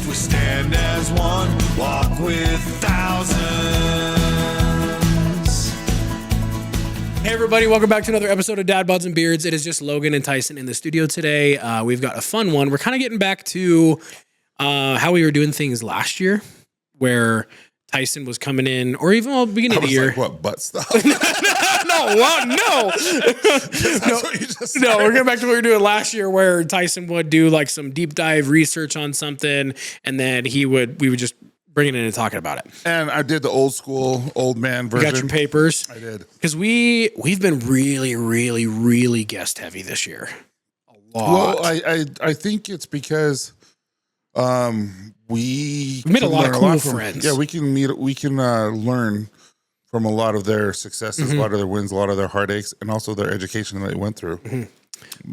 we stand as one, walk with thousands. Hey everybody, welcome back to another episode of Dad Bods Beards. It is just Logan and Tyson in the studio today. We've got a fun one. We're kind of getting back to how we were doing things last year, where Tyson was coming in, or even beginning of the year. Like, what, butt stuff? No. We're going back to what we were doing last year, where Tyson would do like some deep dive research on something, and then we would just bring it in and talking about it. And I did the old school, old man version. You got your papers? I did. Because we've been really, really, really guest heavy this year. A lot. Well, I think it's because we made a lot of cool friends. Yeah, we can learn from a lot of their successes, a lot of their wins, a lot of their heartaches, and also their education that they went through.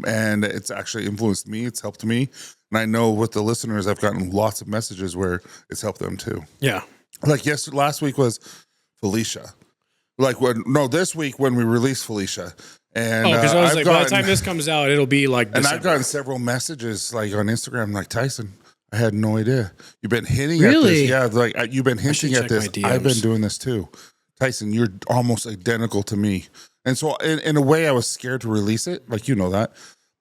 And it's actually influenced me. It's helped me. And I know with the listeners, I've gotten lots of messages where it's helped them too. Yeah. Like last week was Felicia. This week when we released Felicia. And because I was like, by the time this comes out, it'll be like December. And I've gotten several messages like on Instagram, like, Tyson, I had no idea. You've been hinting really? at this. Yeah, like you've been hinting at this. I've been doing this too. Tyson, you're almost identical to me. And so in a way, I was scared to release it. Like, you know that.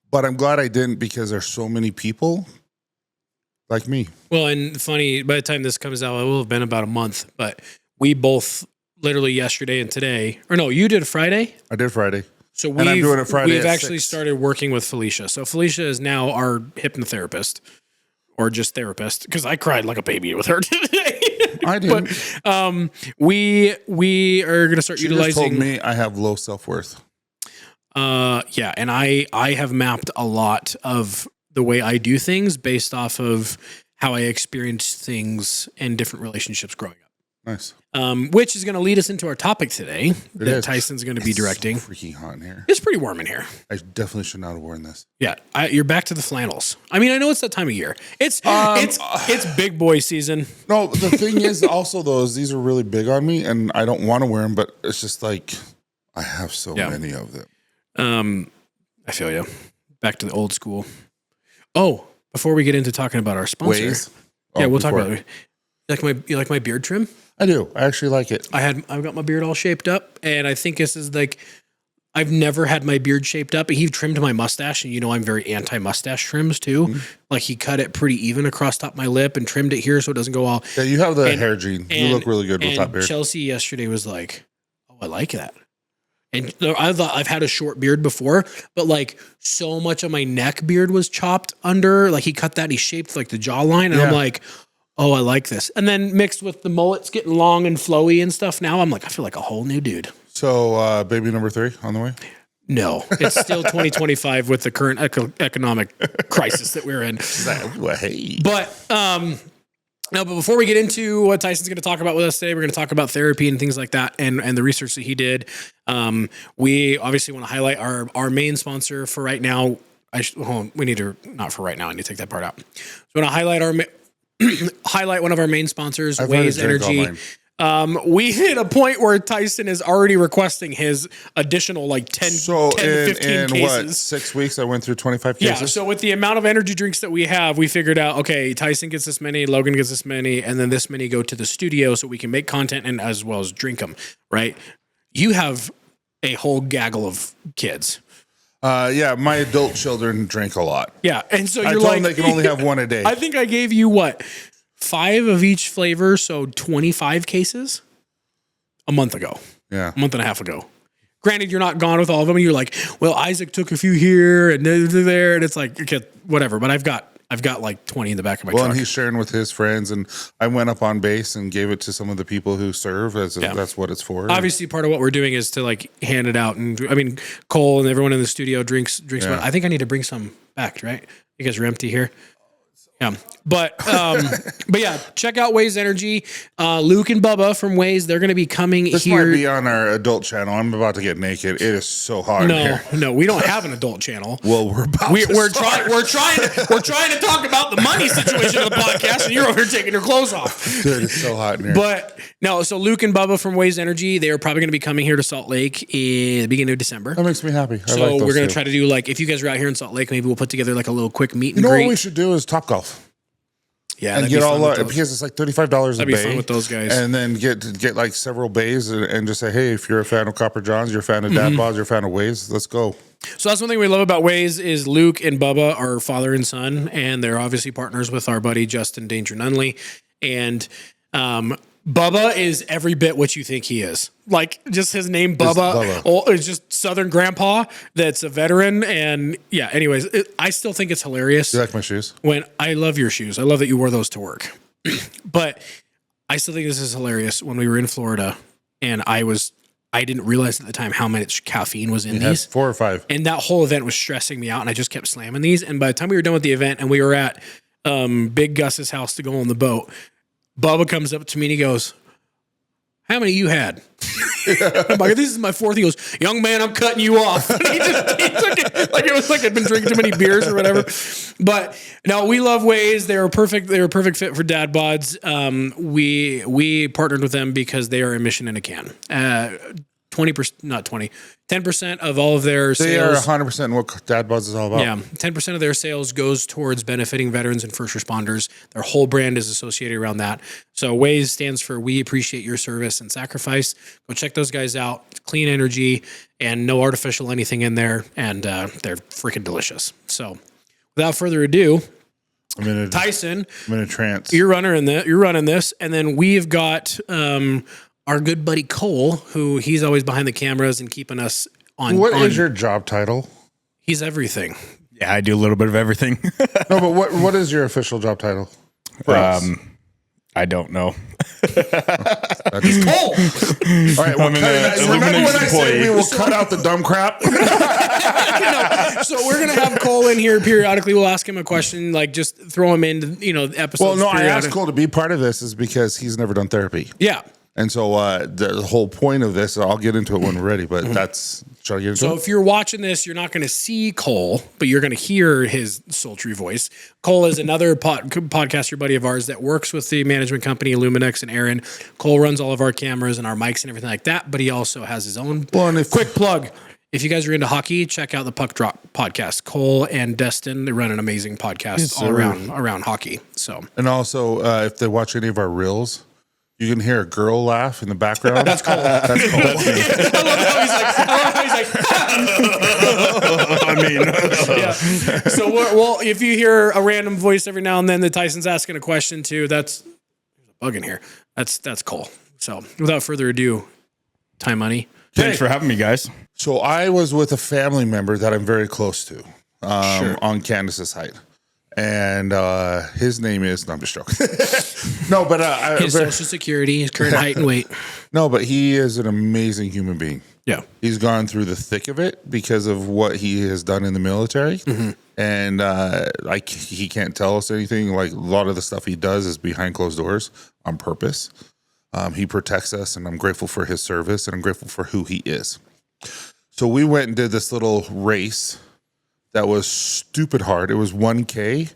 But I'm glad I didn't, because there's so many people like me. Well, and funny, by the time this comes out, it will have been about a month. But we both literally yesterday and today, or no, you did Friday? I did Friday. So and I'm doing it Friday. We've actually started working with Felicia. So Felicia is now our hypnotherapist, or just therapist, because I cried like a baby with her today. I didn't. But we are going to start utilizing. Just told me I have low self-worth. Yeah, and I have mapped a lot of the way I do things based off of how I experienced things in different relationships growing up. Nice. Which is going to lead us into our topic today that is. Tyson's going to be directing. So freaking hot in here. It's pretty warm in here. I definitely should not have worn this. Yeah, you're back to the flannels. I mean, I know it's that time of year. It's big boy season. No, the thing is also these are really big on me, and I don't want to wear them, but it's just like I have so many of them. I feel you. Back to the old school. Oh, before we get into talking about our sponsor, Ways? We'll talk about it. You like my beard trim? I do. I actually like it. I've got my beard all shaped up, and I think this is like, I've never had my beard shaped up. He trimmed my mustache, and I'm very anti-mustache trims too. Mm-hmm. Like he cut it pretty even across top of my lip and trimmed it here so it doesn't go all. Yeah, you have the hair gene. You look really good with that beard. Chelsea yesterday was like, "Oh, I like that." And I've had a short beard before, but like so much of my neck beard was chopped under. Like he cut that, and he shaped like the jawline, and I'm like, oh, I like this. And then mixed with the mullets getting long and flowy and stuff, now I'm like, I feel like a whole new dude. So baby number 3 on the way? No, it's still 2025 with the current economic crisis that we're in. But before we get into what Tyson's going to talk about with us today, we're going to talk about therapy and things like that, and the research that he did. We obviously want to highlight our main sponsor for right now. Not for right now. I need to take that part out. So we want to highlight one of our main sponsors, Waze Energy. We hit a point where Tyson is already requesting his additional 10 to 15 in cases. What, 6 weeks, I went through 25 cases? Yeah, so with the amount of energy drinks that we have, we figured out, okay, Tyson gets this many, Logan gets this many, and then this many go to the studio so we can make content and as well as drink them, right? You have a whole gaggle of kids. My adult children drink a lot. Yeah, and so I told them they can only have one a day. I think I gave you 5 of each flavor, so 25 cases a month ago. Yeah. A month and a half ago. Granted, you're not gone with all of them, and you're like, well, Isaac took a few here and there, and it's like, okay, whatever. But I've got 20 in the back of my truck. Well, and he's sharing with his friends, and I went up on base and gave it to some of the people who serve. That's what it's for. Obviously, part of what we're doing is to hand it out, and I mean, Cole and everyone in the studio drinks. Yeah. I think I need to bring some back, right? You guys are empty here. Yeah, but yeah, check out Waze Energy. Luke and Bubba from Waze, they're going to be coming this here. This might be on our adult channel. I'm about to get naked. It is so hot in here. No, we don't have an adult channel. Well, we're trying to talk about the money situation of the podcast, and you're over here taking your clothes off. Dude, it's so hot in here. But no, so Luke and Bubba from Waze Energy, they are probably going to be coming here to Salt Lake in the beginning of December. That makes me happy. So we're going to try to do if you guys are out here in Salt Lake, maybe we'll put together a little quick meet and greet. What we should do is Top Golf. Yeah, and that'd get be all fun with those. because it's like $35 a That'd be bay. fun with those guys. And then get like several bays and just say, hey, if you're a fan of Copper Johns, you're a fan of Dad Bods, you're a fan of Waves, let's go. So that's one thing we love about Waze is Luke and Bubba are father and son, and they're obviously partners with our buddy Justin Danger Nunley. And Bubba is every bit what you think he is. Like just his name, Bubba. It's just Southern grandpa that's a veteran. And yeah, anyways, I still think it's hilarious. You like my shoes? When I love your shoes. I love that you wore those to work. But I still think this is hilarious. When we were in Florida and I didn't realize at the time how much caffeine was in these. 4 or 5. And that whole event was stressing me out, and I just kept slamming these. And by the time we were done with the event and we were at Big Gus's house to go on the boat, Bubba comes up to me and he goes, how many you had? I'm like, this is my 4th. He goes, young man, I'm cutting you off. And he took it like it was like I'd been drinking too many beers or whatever. But no, we love Waze. They're a perfect fit for Dad Bods. We partnered with them because they are a mission in a can. 10% of all of their sales. They are 100% what Dad Bods is all about. Yeah, 10% of their sales goes towards benefiting veterans and first responders. Their whole brand is associated around that. So WAYS stands for We Appreciate Your Service and Sacrifice. Go check those guys out. It's clean energy and no artificial anything in there, and they're freaking delicious. So without further ado, Tyson, I'm in a trance. You're running this, and then we've got our good buddy Cole, who he's always behind the cameras and keeping us on. What is your job title? He's everything. Yeah, I do a little bit of everything. No, but what is your official job title? I don't know. He's Cole. All right, well, remember when I said we will cut out the dumb crap? So we're gonna have Cole in here periodically. We'll ask him a question, like just throw him in, episodes. Well, no, I periodic. asked Cole to be part of this is because he's never done therapy. Yeah. And so the whole point of this, I'll get into it when we're ready, but shall I get into So it? if you're watching this, you're not going to see Cole, but you're going to hear his sultry voice. Cole is another podcaster buddy of ours that works with the management company, Luminex and Aaron. Cole runs all of our cameras and our mics and everything like that, but he also has his own. Quick plug. If you guys are into hockey, check out the Puck Drop podcast. Cole and Destin, they run an amazing podcast all around hockey. So, And also, if they watch any of our reels, you can hear a girl laugh in the background. That's Cole. That's Cole. I love how he's like, yeah. So, well, if you hear a random voice every now and then that Tyson's asking a question to, that's there's a bug in here. That's Cole. So, without further ado, Time Money. Thanks for having me, guys. So I was with a family member that I'm very close to on Candace's height. And his name is, no, I'm just joking. No, but His social security, his current height and weight. No, but he is an amazing human being. Yeah. He's gone through the thick of it because of what he has done in the military. Mm-hmm. And he can't tell us anything. Like a lot of the stuff he does is behind closed doors on purpose. He protects us, and I'm grateful for his service, and I'm grateful for who he is. So we went and did this little race that was stupid hard. It was 1K,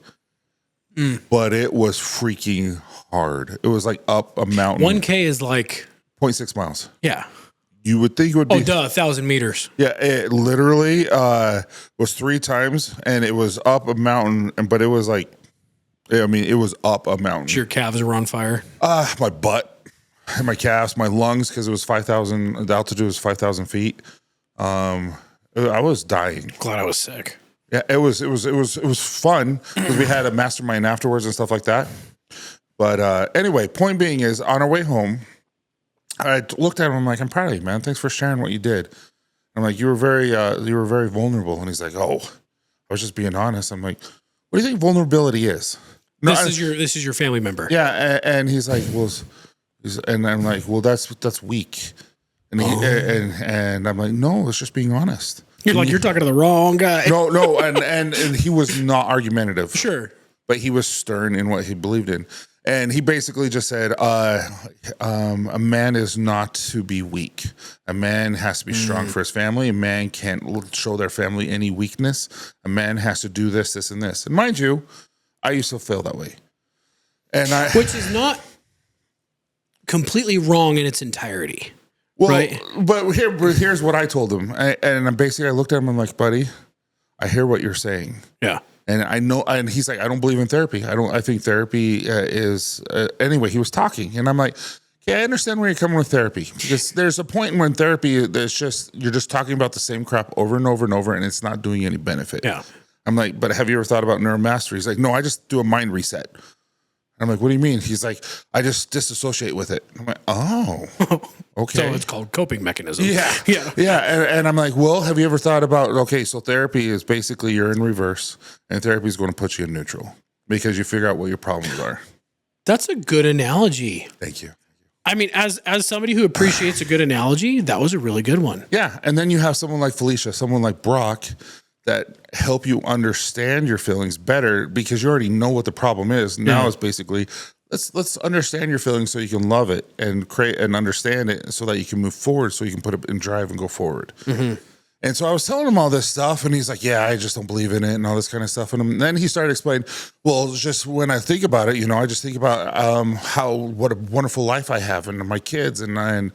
but it was freaking hard. It was like up a mountain. 1K is like 0.6 miles. Yeah. You would think it would be. 1,000 meters. Yeah, it literally was 3 times, and it was up a mountain, but it was like, it was up a mountain. Your calves were on fire. My butt, and my calves, my lungs, because it was 5,000. The altitude was 5,000 feet. I was dying. Glad I was sick. Yeah, it was fun because we had a mastermind afterwards and stuff like that. But anyway, point being is, on our way home, I looked at him. I'm like, I'm proud of you, man. Thanks for sharing what you did. I'm like, you were very vulnerable. And he's like, oh, I was just being honest. I'm like, what do you think vulnerability is? No, this is your family member. Yeah, and he's like, well, and I'm like, well, that's weak. And and I'm like, no, it's just being honest. You're talking to the wrong guy. No, and he was not argumentative. Sure. But he was stern in what he believed in. And he basically just said, a man is not to be weak. A man has to be strong for his family. A man can't show their family any weakness. A man has to do this, this, and this. And mind you, I used to feel that way. Which is not completely wrong in its entirety. Well, right? But here's what I told him. I looked at him, I'm like, buddy, I hear what you're saying. Yeah. And I know, and he's like, I don't believe in therapy. I think therapy is, anyway, he was talking. And I'm like, yeah, I understand where you're coming with therapy. Because there's a point when therapy, that's just, you're just talking about the same crap over and over and over, and it's not doing any benefit. Yeah. I'm like, but have you ever thought about neuromastery? He's like, no, I just do a mind reset. I'm like, what do you mean? He's like, I just disassociate with it. I'm like, oh, okay. So it's called coping mechanism. Yeah. Yeah. Yeah. And I'm like, well, have you ever thought about, okay, so therapy is basically you're in reverse, and therapy is going to put you in neutral because you figure out what your problems are. That's a good analogy. Thank you. I mean, as somebody who appreciates a good analogy, that was a really good one. Yeah. And then you have someone like Felicia, someone like Brock that help you understand your feelings better because you already know what the problem is. Now it's basically let's understand your feelings so you can love it and create and understand it so that you can move forward, so you can put it in drive and go forward. Mm-hmm. And so I was telling him all this stuff, and he's like, yeah, I just don't believe in it and all this kind of stuff. And then he started explaining, well, it's just when I think about it, I just think about what a wonderful life I have and my kids, and I'm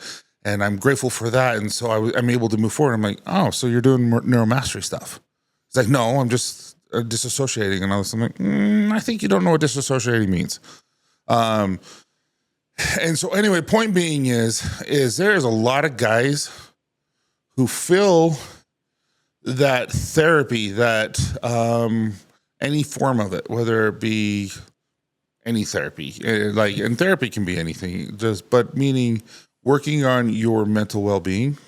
grateful for that. And so I'm able to move forward. I'm like, oh, so you're doing neuromastery stuff. He's like, no, I'm just disassociating. And I'm like, I think you don't know what disassociating means. And so anyway, point being is there's a lot of guys who feel that therapy, that any form of it, whether it be any therapy, and therapy can be anything, but meaning working on your mental well-being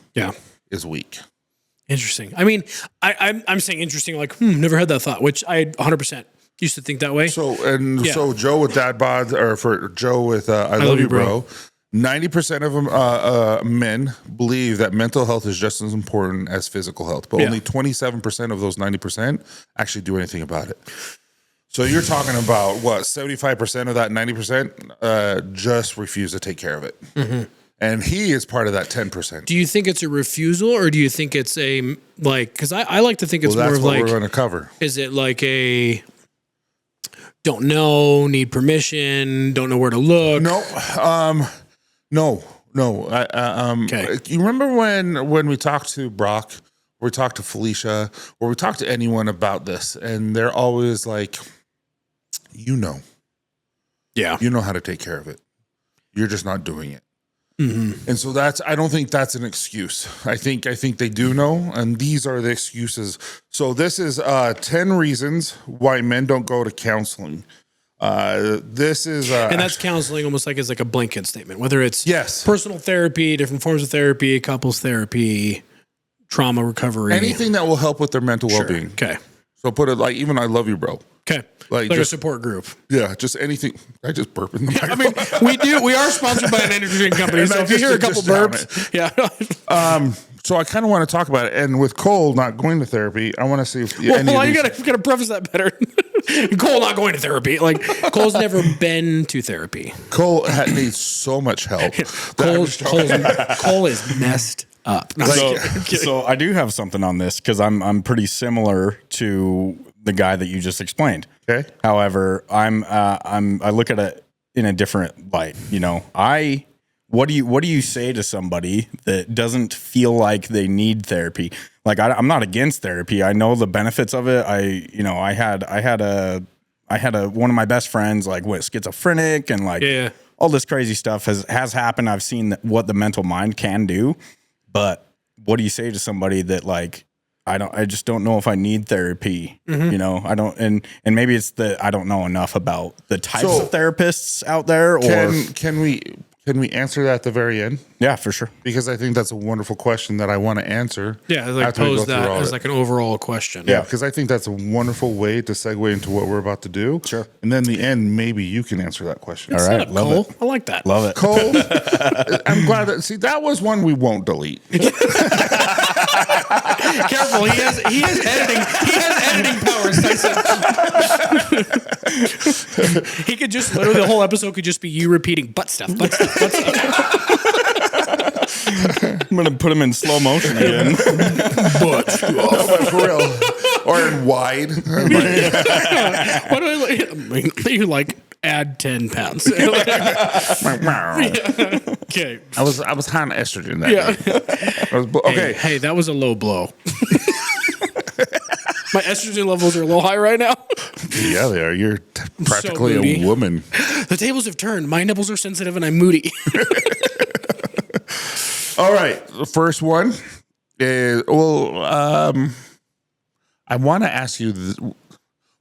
is weak. Interesting. I mean, I'm saying interesting, like, never had that thought, which I 100% used to think that way. So Joe with Dad Bods, or for Joe with I Love You Bro, 90% of them, men believe that mental health is just as important as physical health, but only 27% of those 90% actually do anything about it. So you're talking about what, 75% of that 90% just refuse to take care of it. Mm-hmm. And he is part of that 10%. Do you think it's a refusal, or do you think it's a, like, because I like to think it's more of what like, we're going to cover. Is it like a don't know, need permission, don't know where to look? No. Okay. You remember when we talked to Brock, or we talked to Felicia, or we talked to anyone about this, and they're always like, yeah, you know how to take care of it. You're just not doing it. Mm-hmm. And so I don't think that's an excuse. I think they do know, and these are the excuses. So this is 10 reasons why men don't go to counseling. This is and that's counseling almost like as like a blanket statement, whether it's yes, personal therapy, different forms of therapy, couples therapy, trauma recovery, anything that will help with their mental well-being. Okay. So put it like, even I Love You Bro. Okay. Like just, a support group. Yeah, just anything. I just burp in the microphone. I mean, we are sponsored by an energy drink company, so if you hear a couple burps, So I kind of want to talk about it. And with Cole not going to therapy, I want to see if you gotta preface that better. Cole not going to therapy. Like, Cole's never been to therapy. Cole needs so much help. Cole is messed up. So I do have something on this because I'm pretty similar to the guy that you just explained. Okay. However, I look at it in a different light. What do you say to somebody that doesn't feel like they need therapy? Like, I'm not against therapy. I know the benefits of it. I had one of my best friends like schizophrenic and like all this crazy stuff has happened. I've seen what the mental mind can do, but what do you say to somebody that like, I just don't know if I need therapy. Mm-hmm. I don't, and maybe it's that I don't know enough about the types of therapists out there. Can we answer that at the very end? Yeah, for sure. Because I think that's a wonderful question that I want to answer. Yeah, like pose that as like an overall question. Yeah, because I think that's a wonderful way to segue into what we're about to do. Sure. And then in the end, maybe you can answer that question. All right, love Cole. It. I like that. Love it. Cole, I'm glad that was one we won't delete. Careful, he has editing powers, Tyson. He could just literally the whole episode could just be you repeating butt stuff. I'm gonna put him in slow motion again. But for real, or in wide. What do I like? You like add 10 pounds. Okay. I was high on estrogen that day. Okay. Hey, that was a low blow. My estrogen levels are a little high right now. Yeah, they are. You're practically moody. a woman. The tables have turned. My nipples are sensitive and I'm moody. All right. The first one is, I want to ask you,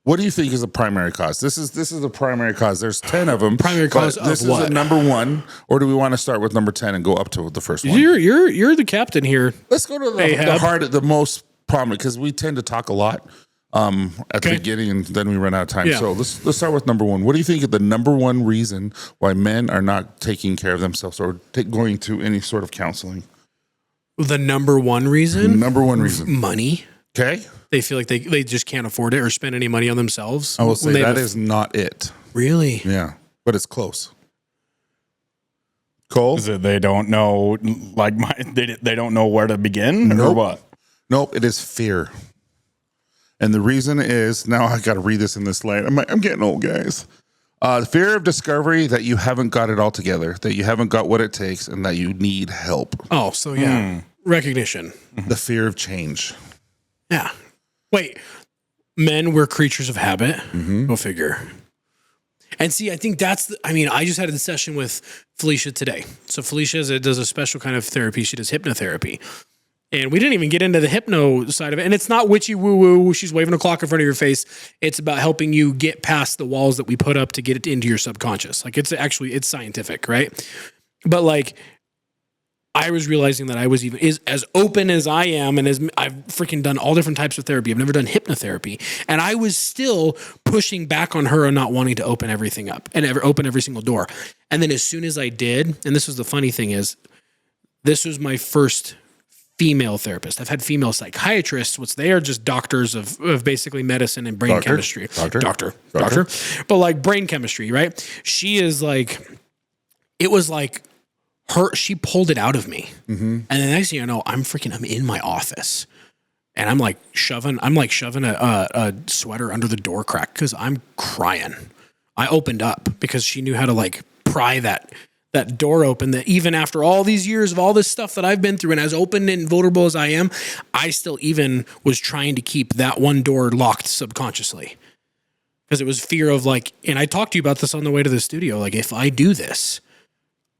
what do you think is the primary cause? This is the primary cause. There's 10 of them. Primary cause of this is what? the number one, or do we want to start with number 10 and go up to the first one? You're the captain here. Let's go to the hard, the most prominent, because we tend to talk a lot at the beginning, and then we run out of time. Yeah. So let's start with number one. What do you think is the number one reason why men are not taking care of themselves or going to any sort of counseling? The number one reason? Number one reason. Money. Okay. They feel like they just can't afford it or spend any money on themselves. I will say that is not it. Really? Yeah, but it's close. Cole? Is it they don't know, like they don't know where to begin, or Nope. what? Nope, it is fear. And the reason is, now I got to read this in this light. I'm getting old, guys. The fear of discovery that you haven't got it all together, that you haven't got what it takes, and that you need help. Oh, so yeah. Recognition. The fear of change. Yeah. Wait. Men were creatures of habit. Go figure. And see, I think I just had a session with Felicia today. So Felicia does a special kind of therapy. She does hypnotherapy. And we didn't even get into the hypno side of it. And it's not witchy woo-woo. She's waving a clock in front of your face. It's about helping you get past the walls that we put up to get it into your subconscious. Like it's scientific, right? But like, I was realizing that I was as open as I am, and as I've freaking done all different types of therapy. I've never done hypnotherapy, and I was still pushing back on her and not wanting to open everything up and open every single door. And then as soon as I did, and this was the funny thing is, this was my first female therapist. I've had female psychiatrists, which they are just doctors of basically medicine and brain chemistry. Doctor. But like brain chemistry, right? She is like, it was like, she pulled it out of me. And the next thing you know, I'm in my office and I'm like shoving a sweater under the door crack because I'm crying. I opened up because she knew how to like pry that door open, that even after all these years of all this stuff that I've been through and as open and vulnerable as I am, I still even was trying to keep that one door locked subconsciously because it was fear of like, and I talked to you about this on the way to the studio. Like if I do this,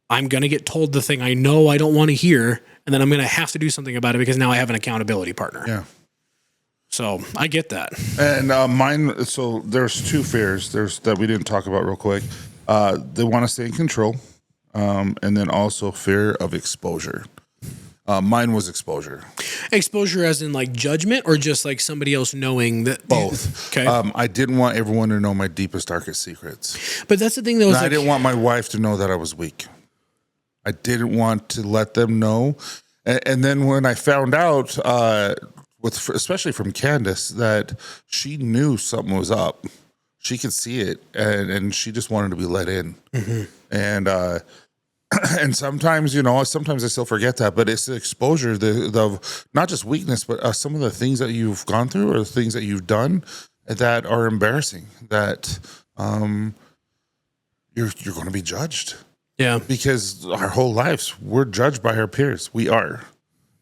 I'm going to get told the thing I know I don't want to hear, and then I'm going to have to do something about it because now I have an accountability partner. Yeah. So I get that. And mine, so there's two fears that we didn't talk about real quick. They want to stay in control, and then also fear of exposure. Mine was exposure. Exposure as in like judgment or just like somebody else knowing that? Both. Okay. I didn't want everyone to know my deepest, darkest secrets. But that's the thing though. I didn't want my wife to know that I was weak. I didn't want to let them know. And then when I found out, especially from Candace, that she knew something was up, she could see it, and she just wanted to be let in. And sometimes, sometimes I still forget that, but it's the exposure, the not just weakness, but some of the things that you've gone through or the things that you've done that are embarrassing, that you're going to be judged. Yeah. Because our whole lives, we're judged by our peers. We are.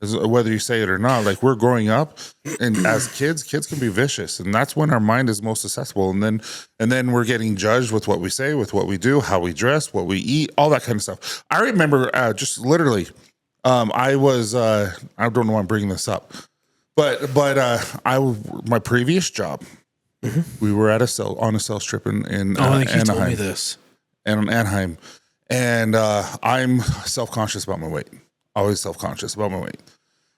Whether you say it or not, like we're growing up, and as kids can be vicious, and that's when our mind is most accessible. And then we're getting judged with what we say, with what we do, how we dress, what we eat, all that kind of stuff. I remember just literally, I was I don't know why I'm bringing this up, but my previous job, we were at on a sales trip in I think you Anaheim. told me this. And Anaheim, and I'm self-conscious about my weight. Always self-conscious about my weight.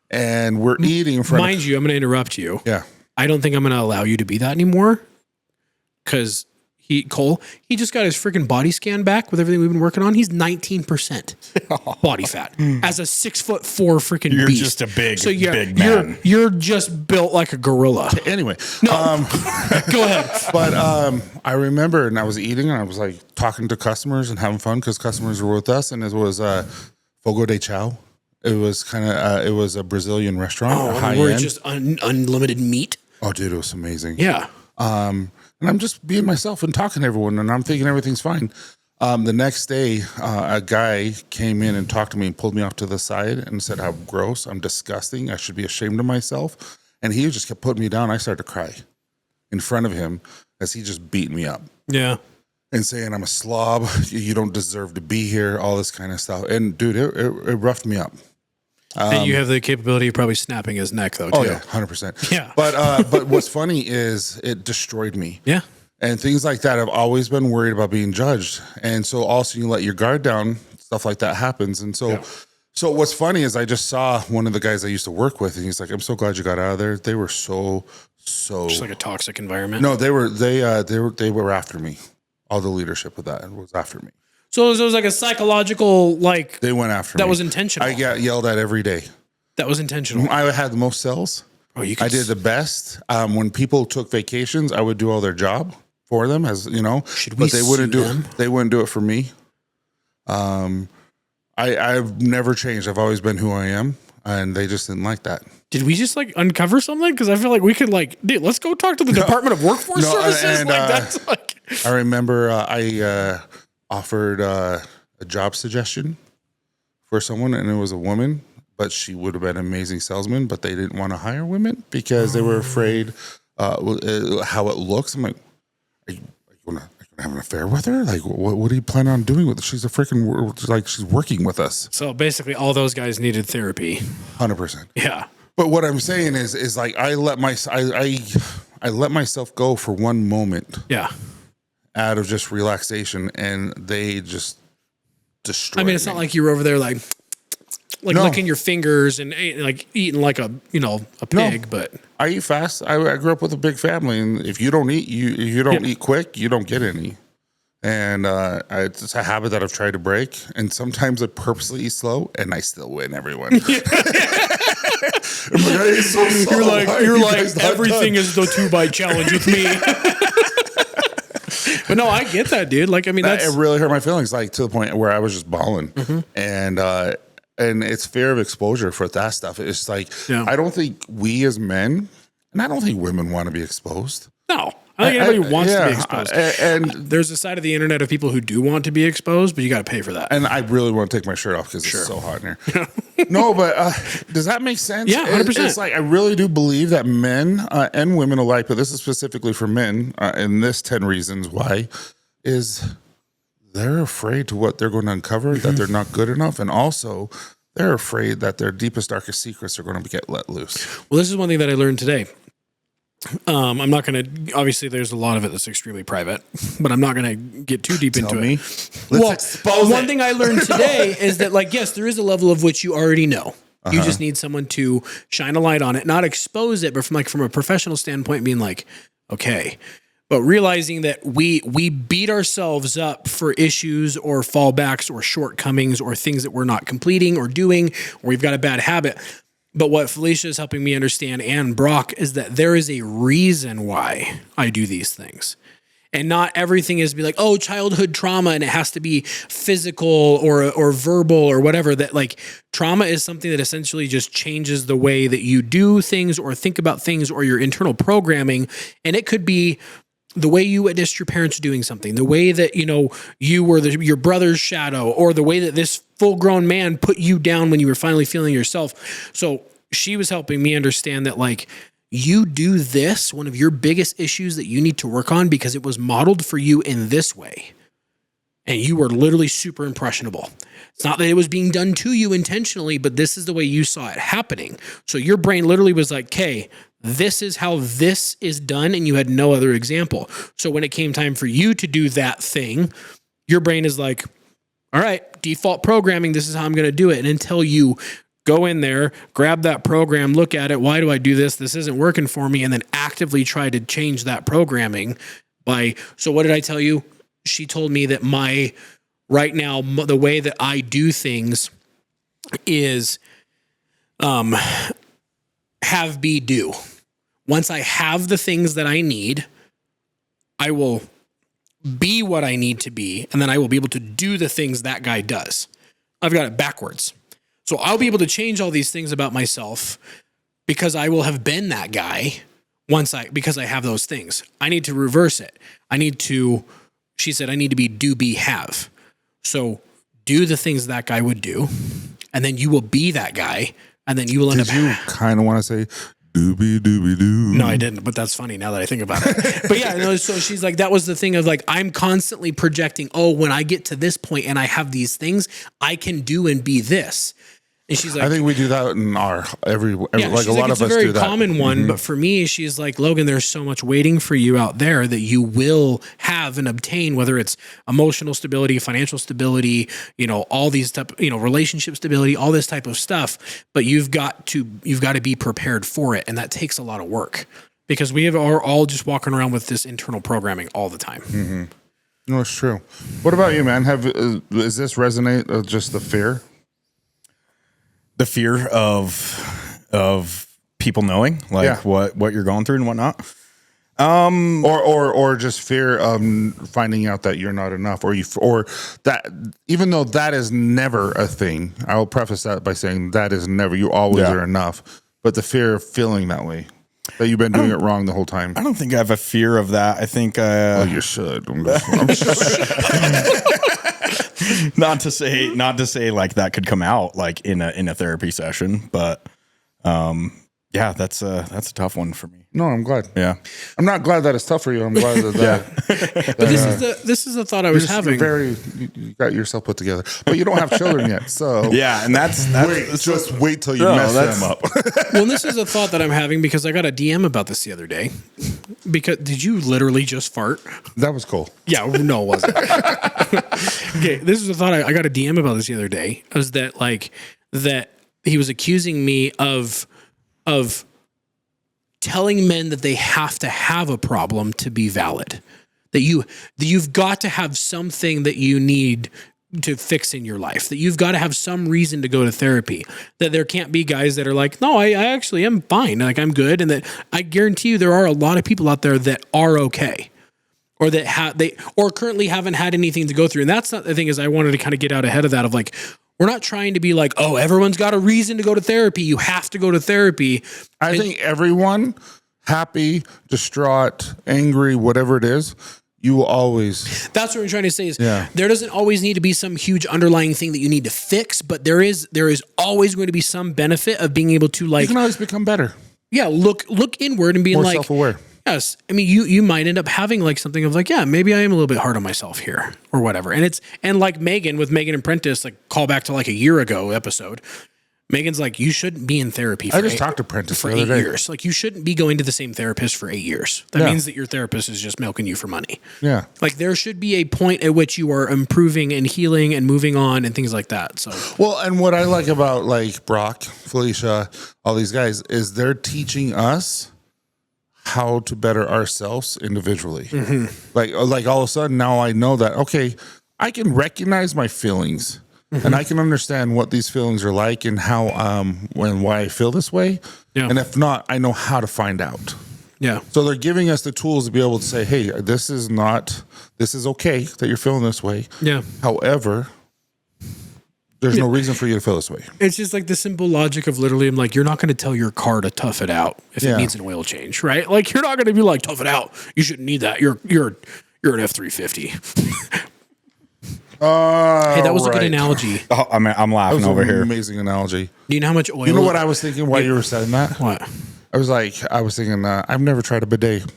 And we're eating from... Mind you, I'm going to interrupt you. Yeah. I don't think I'm going to allow you to be that anymore because Cole just got his freaking body scan back with everything we've been working on. He's 19% body fat as a 6'4" freaking You're beast. just a big big man. You're just built like a gorilla. Anyway. Go ahead. But I remember, and I was eating, and I was like talking to customers and having fun because customers were with us, and it was Fogo de Chao. It was it was a Brazilian restaurant. High where end. it's just unlimited meat. Oh, dude, it was amazing. Yeah. And I'm just being myself and talking to everyone, and I'm thinking everything's fine. The next day, a guy came in and talked to me and pulled me off to the side and said how gross, I'm disgusting, I should be ashamed of myself. And he just kept putting me down. I started to cry in front of him as he just beat me up. Yeah. And saying I'm a slob, you don't deserve to be here, all this kind of stuff. And dude, it roughed me up. And you have the capability of probably snapping his neck, though, too. Oh yeah, 100%. Yeah. But what's funny is it destroyed me. Yeah. And things like that. I've always been worried about being judged. And so also you let your guard down, stuff like that happens. And so, so what's funny is I just saw one of the guys I used to work with, and he's like, "I'm so glad you got out of there." They were so just like a toxic environment. No, they were after me. All the leadership of that was after me. So it was like a psychological, like, They went after me. that was intentional. I got yelled at every day. That was intentional. I had the most cells. Oh, you I did the best. When people took vacations, I would do all their job for them, as you know. Should we but they wouldn't sue do them? it. They wouldn't do it for me. I've never changed. I've always been who I am, and they just didn't like that. Did we just like uncover something? Because I feel like we could like, dude, let's go talk to the Department of Workforce Services. and, like that's like. I remember I offered a job suggestion for someone, and it was a woman, but she would have been an amazing salesman, but they didn't want to hire women because they were afraid how it looks. I'm like, are you going to have an affair with her? Like, what do you plan on doing with her? She's a freaking, like, she's working with us. So basically, all those guys needed therapy. 100%. Yeah. But what I'm saying is like, I let myself go for one moment. Yeah. Out of just relaxation, and they just destroyed. I mean, it's not like you were over there like No. licking your fingers and like eating like a pig, but I eat fast. I grew up with a big family, and if you don't eat, you don't eat quick, you don't get any. And it's a habit that I've tried to break. And sometimes I purposely eat slow, and I still win everyone. you're like everything is the 2-bite challenge with me. But no, I get that, dude. Like, I mean, It really hurt my feelings, like to the point where I was just bawling. And it's fear of exposure for that stuff. It's like, I don't think we as men, and I don't think women want to be exposed. No, I think everybody wants to be exposed. And there's a side of the internet of people who do want to be exposed, but you got to pay for that. And I really want to take my shirt off because it's so hot in here. No, but does that make sense? Yeah, 100%. It's like, I really do believe that men and women alike, but this is specifically for men, and this 10 reasons why, is they're afraid to what they're going to uncover, that they're not good enough, and also they're afraid that their deepest, darkest secrets are going to get let loose. Well, this is one thing that I learned today. I'm not going to, obviously there's a lot of it that's extremely private, but I'm not going to get too deep into it. Let's expose one thing I learned today is that, like, yes, there is a level of which you already know. You just need someone to shine a light on it, not expose it, but from a professional standpoint, being like, okay, but realizing that we beat ourselves up for issues or fallbacks or shortcomings or things that we're not completing or doing, or we've got a bad habit. But what Felicia is helping me understand, and Brock, is that there is a reason why I do these things. And not everything is be like, oh, childhood trauma, and it has to be physical or verbal or whatever. That, like, trauma is something that essentially just changes the way that you do things or think about things or your internal programming. And it could be the way you witnessed your parents doing something, the way that, you were your brother's shadow, or the way that this full-grown man put you down when you were finally feeling yourself. So she was helping me understand that, like, you do this, one of your biggest issues that you need to work on because it was modeled for you in this way. And you were literally super impressionable. It's not that it was being done to you intentionally, but this is the way you saw it happening. So your brain literally was like, okay, this is how this is done, and you had no other example. So when it came time for you to do that thing, your brain is like, all right, default programming, this is how I'm going to do it. And until you go in there, grab that program, look at it, why do I do this? This isn't working for me, and then actively try to change that programming so what did I tell you? She told me that right now, the way that I do things is have, be, do. Once I have the things that I need, I will be what I need to be, and then I will be able to do the things that guy does. I've got it backwards. So I'll be able to change all these things about myself because I will have been that guy because I have those things. I need to reverse it. She said, I need to be, do, be, have. So do the things that guy would do, and then you will be that guy, and then you will end up. Did you kind of want to say, Doobie doobie doo. No, I didn't, but that's funny now that I think about it. But yeah, no, so she's like, that was the thing of like, I'm constantly projecting, oh, when I get to this point and I have these things, I can do and be this. And she's like, I think we do that in our every yeah, like she's a lot it's of a us very do that. common one, but for me, she's like, Logan, there's so much waiting for you out there that you will have and obtain, whether it's emotional stability, financial stability, all these type, relationship stability, all this type of stuff. But you've got to be prepared for it, and that takes a lot of work because are all just walking around with this internal programming all the time. Mm-hmm. No, it's true. What about you, man? Does this resonate? Just the fear? The fear of people knowing what you're going through and whatnot. Or just fear of finding out that you're not enough, or that even though that is never a thing. I'll preface that by saying that is never. You always are enough, but the fear of feeling that way, that you've been doing it wrong the whole time. I don't think I have a fear of that. I think well, you should. not to say like that could come out like in a therapy session, but yeah, that's a tough one for me. No, I'm glad. Yeah, I'm not glad that it's tough for you. I'm glad that. But this is the thought I was having. You got yourself put together, but you don't have children yet. So yeah, and that's just wait till you mess them up. Well, this is a thought that I'm having because I got a DM about this the other day. Because did you literally just fart? That was cool. Yeah, no, it wasn't. Okay, this is a thought I got a DM about this the other day. Was that he was accusing me of telling men that they have to have a problem to be valid. That you've got to have something that you need to fix in your life, that you've got to have some reason to go to therapy, that there can't be guys that are like, no, I actually am fine. Like I'm good. And that I guarantee you there are a lot of people out there that are okay or that or currently haven't had anything to go through. And that's not the thing is I wanted to kind of get out ahead of that of like, we're not trying to be like, oh, everyone's got a reason to go to therapy. You have to go to therapy. I think everyone, happy, distraught, angry, whatever it is, you will always. That's what I'm trying to say is there doesn't always need to be some huge underlying thing that you need to fix, but there is always going to be some benefit of being able to like. You can always become better. Yeah, look inward and being more like self-aware. Yes. I mean, you might end up having like something of like, yeah, maybe I am a little bit hard on myself here or whatever. And like Megan with Megan and Prentice, like call back to like a year ago episode. Megan's like, you shouldn't be in therapy for talked to Prentice for the other 8 day. years. Like you shouldn't be going to the same therapist for 8 years. That means that your therapist is just milking you for money. Yeah. Like there should be a point at which you are improving and healing and moving on and things like that. So well, and what I like about like Brock, Felicia, all these guys is they're teaching us how to better ourselves individually. Mm-hmm. Like all of a sudden now I know that, okay, I can recognize my feelings and I can understand what these feelings are like and how, and why I feel this way. Yeah. And if not, I know how to find out. Yeah. So they're giving us the tools to be able to say, hey, this is okay that you're feeling this way. Yeah. However, there's no reason for you to feel this way. It's just like the simple logic of literally, I'm like, you're not going to tell your car to tough it out if it needs an oil change, right? Like you're not going to be like, tough it out. You shouldn't need that. You're an F-350. Hey, that was a good analogy. Oh, I'm laughing over here. Amazing analogy. Do you know how much oil? You know what I was thinking while you were saying that? What? I was thinking, I've never tried a bidet.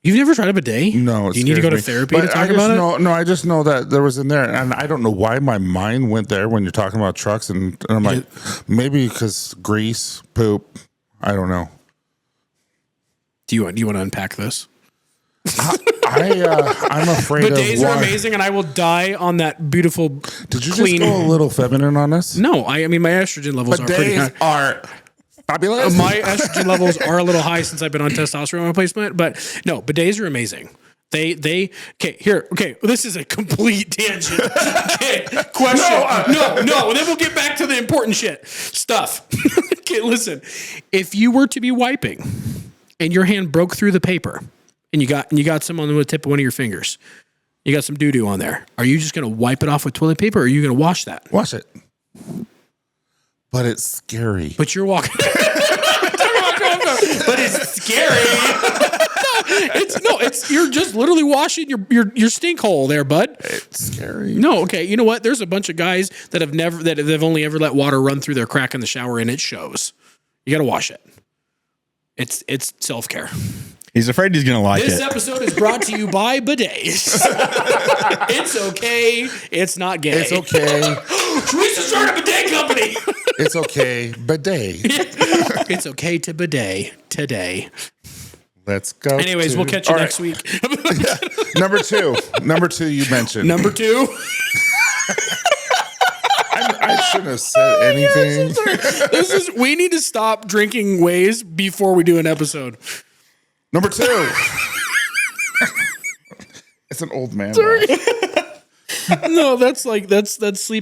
You've never tried a bidet? No. Do you need to go to therapy to talk about it? No, I just know that there was in there, and I don't know why my mind went there when you're talking about trucks, and I'm like, maybe because grease, poop, I don't know. Do you want to unpack this? I'm afraid bidets are amazing, and I will die on that beautiful. Did you just go a little feminine on us? No, I mean my estrogen levels are pretty high. Are fabulous. My estrogen levels are a little high since I've been on testosterone replacement, but no, bidets are amazing. Okay, this is a complete tangent. Okay, question. No, then we'll get back to the important stuff. Okay, listen. If you were to be wiping and your hand broke through the paper and you got some on the tip of one of your fingers, you got some doo-doo on there, are you just going to wipe it off with toilet paper or are you going to wash that? Wash it. But it's scary. But you're walking. But it's scary. You're just literally washing your stink hole there, bud. It's scary. No, okay. You know what? There's a bunch of guys that have only ever let water run through their crack in the shower, and it shows. You got to wash it. It's self-care. He's afraid he's gonna like This it. episode is brought to you by bidets. It's okay. It's not gay. It's okay. We should start a bidet company. It's okay. Bidet. It's okay to bidet today. Let's go. Anyways, we'll catch you All next right. week. Number two you mentioned. Number 2. I shouldn't have said anything. We need to stop drinking ways before we do an episode. Number 2. It's an old man. No, that's sleep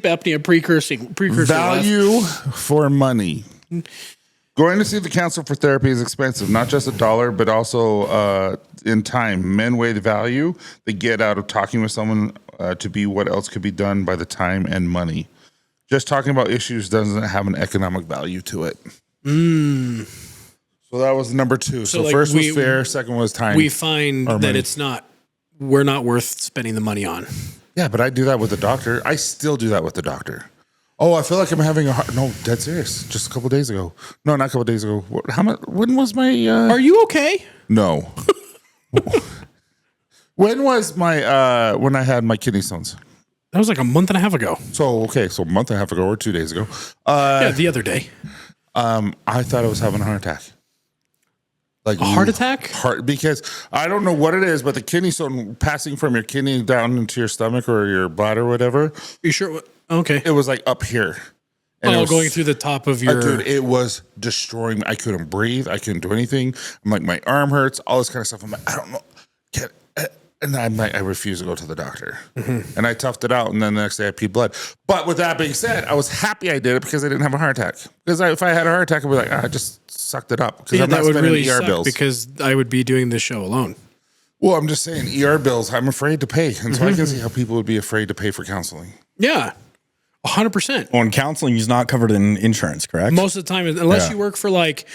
apnea precursor. Value for money. Going to see the counselor for therapy is expensive, not just $1, but also in time. Men weigh the value they get out of talking with someone to be what else could be done by the time and money. Just talking about issues doesn't have an economic value to it. So that was number 2. So like first was fair, second was time. We find that money. we're not worth spending the money on. Yeah, but I do that with the doctor. I still do that with the doctor. Oh, I feel like I'm having a heart. No, dead serious. Just a couple days ago. No, not a couple days ago. How much? When was my? Are you okay? No. When was my? When I had my kidney stones? That was like a month and a half ago. So okay, so a month and a half ago or 2 days ago. Yeah, the other day. I thought I was having a heart attack. Like A heart attack? Because I don't know what it is, but the kidney stone passing from your kidney down into your stomach or your bladder or whatever. You sure? Okay. It was like up here. And it was, going through the top of your. dude, it was destroying me. I couldn't breathe. I couldn't do anything. I'm like, my arm hurts, all this kind of stuff. I'm like, I don't know. And I'm like, I refuse to go to the doctor. And I toughed it out. And then the next day I peed blood. But with that being said, I was happy I did it because I didn't have a heart attack. Because if I had a heart attack, I'd be like, I just sucked it up. Because I'm not that would spending really ER suck bills. because I would be doing this show alone. Well, I'm just saying, ER bills, I'm afraid to pay. And so I can see how people would be afraid to pay for counseling. Yeah, 100%. Well, and counseling is not covered in insurance, correct? Most of the time, unless Yeah. you work for like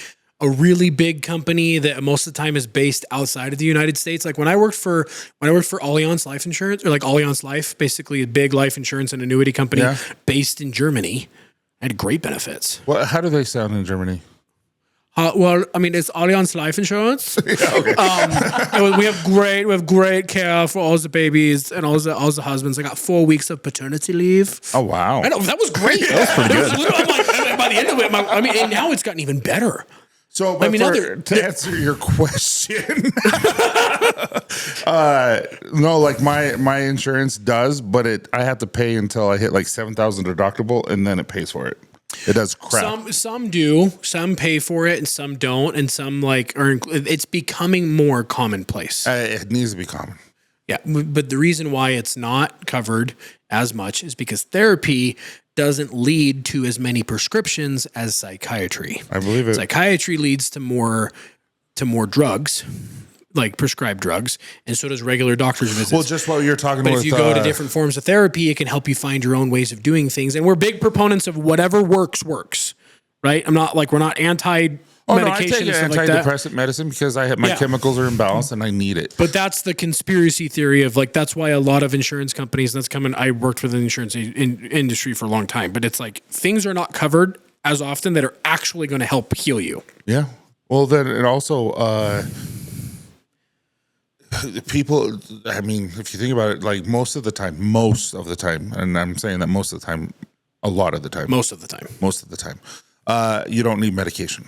a really big company that most of the time is based outside of the United States. Like when I worked for Allianz Life Insurance, or like Allianz Life, basically a big life insurance and annuity company based in Germany, I had great benefits. Well, how do they sound in Germany? Well, I mean, it's Allianz Life Insurance. We have great care for all the babies and all the husbands. I got 4 weeks of paternity leave. Oh, wow. I know that was great. That was pretty good. I'm like, by the end of it, and now it's gotten even better. So, but to answer your question, no, like my insurance does, but I have to pay until I hit like $7,000 deductible, and then it pays for it. It does crap. Some do, some pay for it, and some don't, and some like are. It's becoming more commonplace. It needs to be common. Yeah, but the reason why it's not covered as much is because therapy doesn't lead to as many prescriptions as psychiatry. I believe it. Psychiatry leads to more drugs, like prescribed drugs, and so does regular doctor's visits. Well, just what you're talking about. But if you go to different forms of therapy, it can help you find your own ways of doing things. And we're big proponents of whatever works, right? We're not anti medication I take and stuff like that. antidepressant medicine because my chemicals are imbalanced and I need it. But that's the conspiracy theory of like, that's why a lot of insurance companies, I worked with the insurance industry for a long time, but it's like things are not covered as often that are actually going to help heal you. Yeah. Well, then it also, people, I mean, if you think about it, like most of the time, and I'm saying that most of the time, a lot of the time, Most of the time, you don't need medication.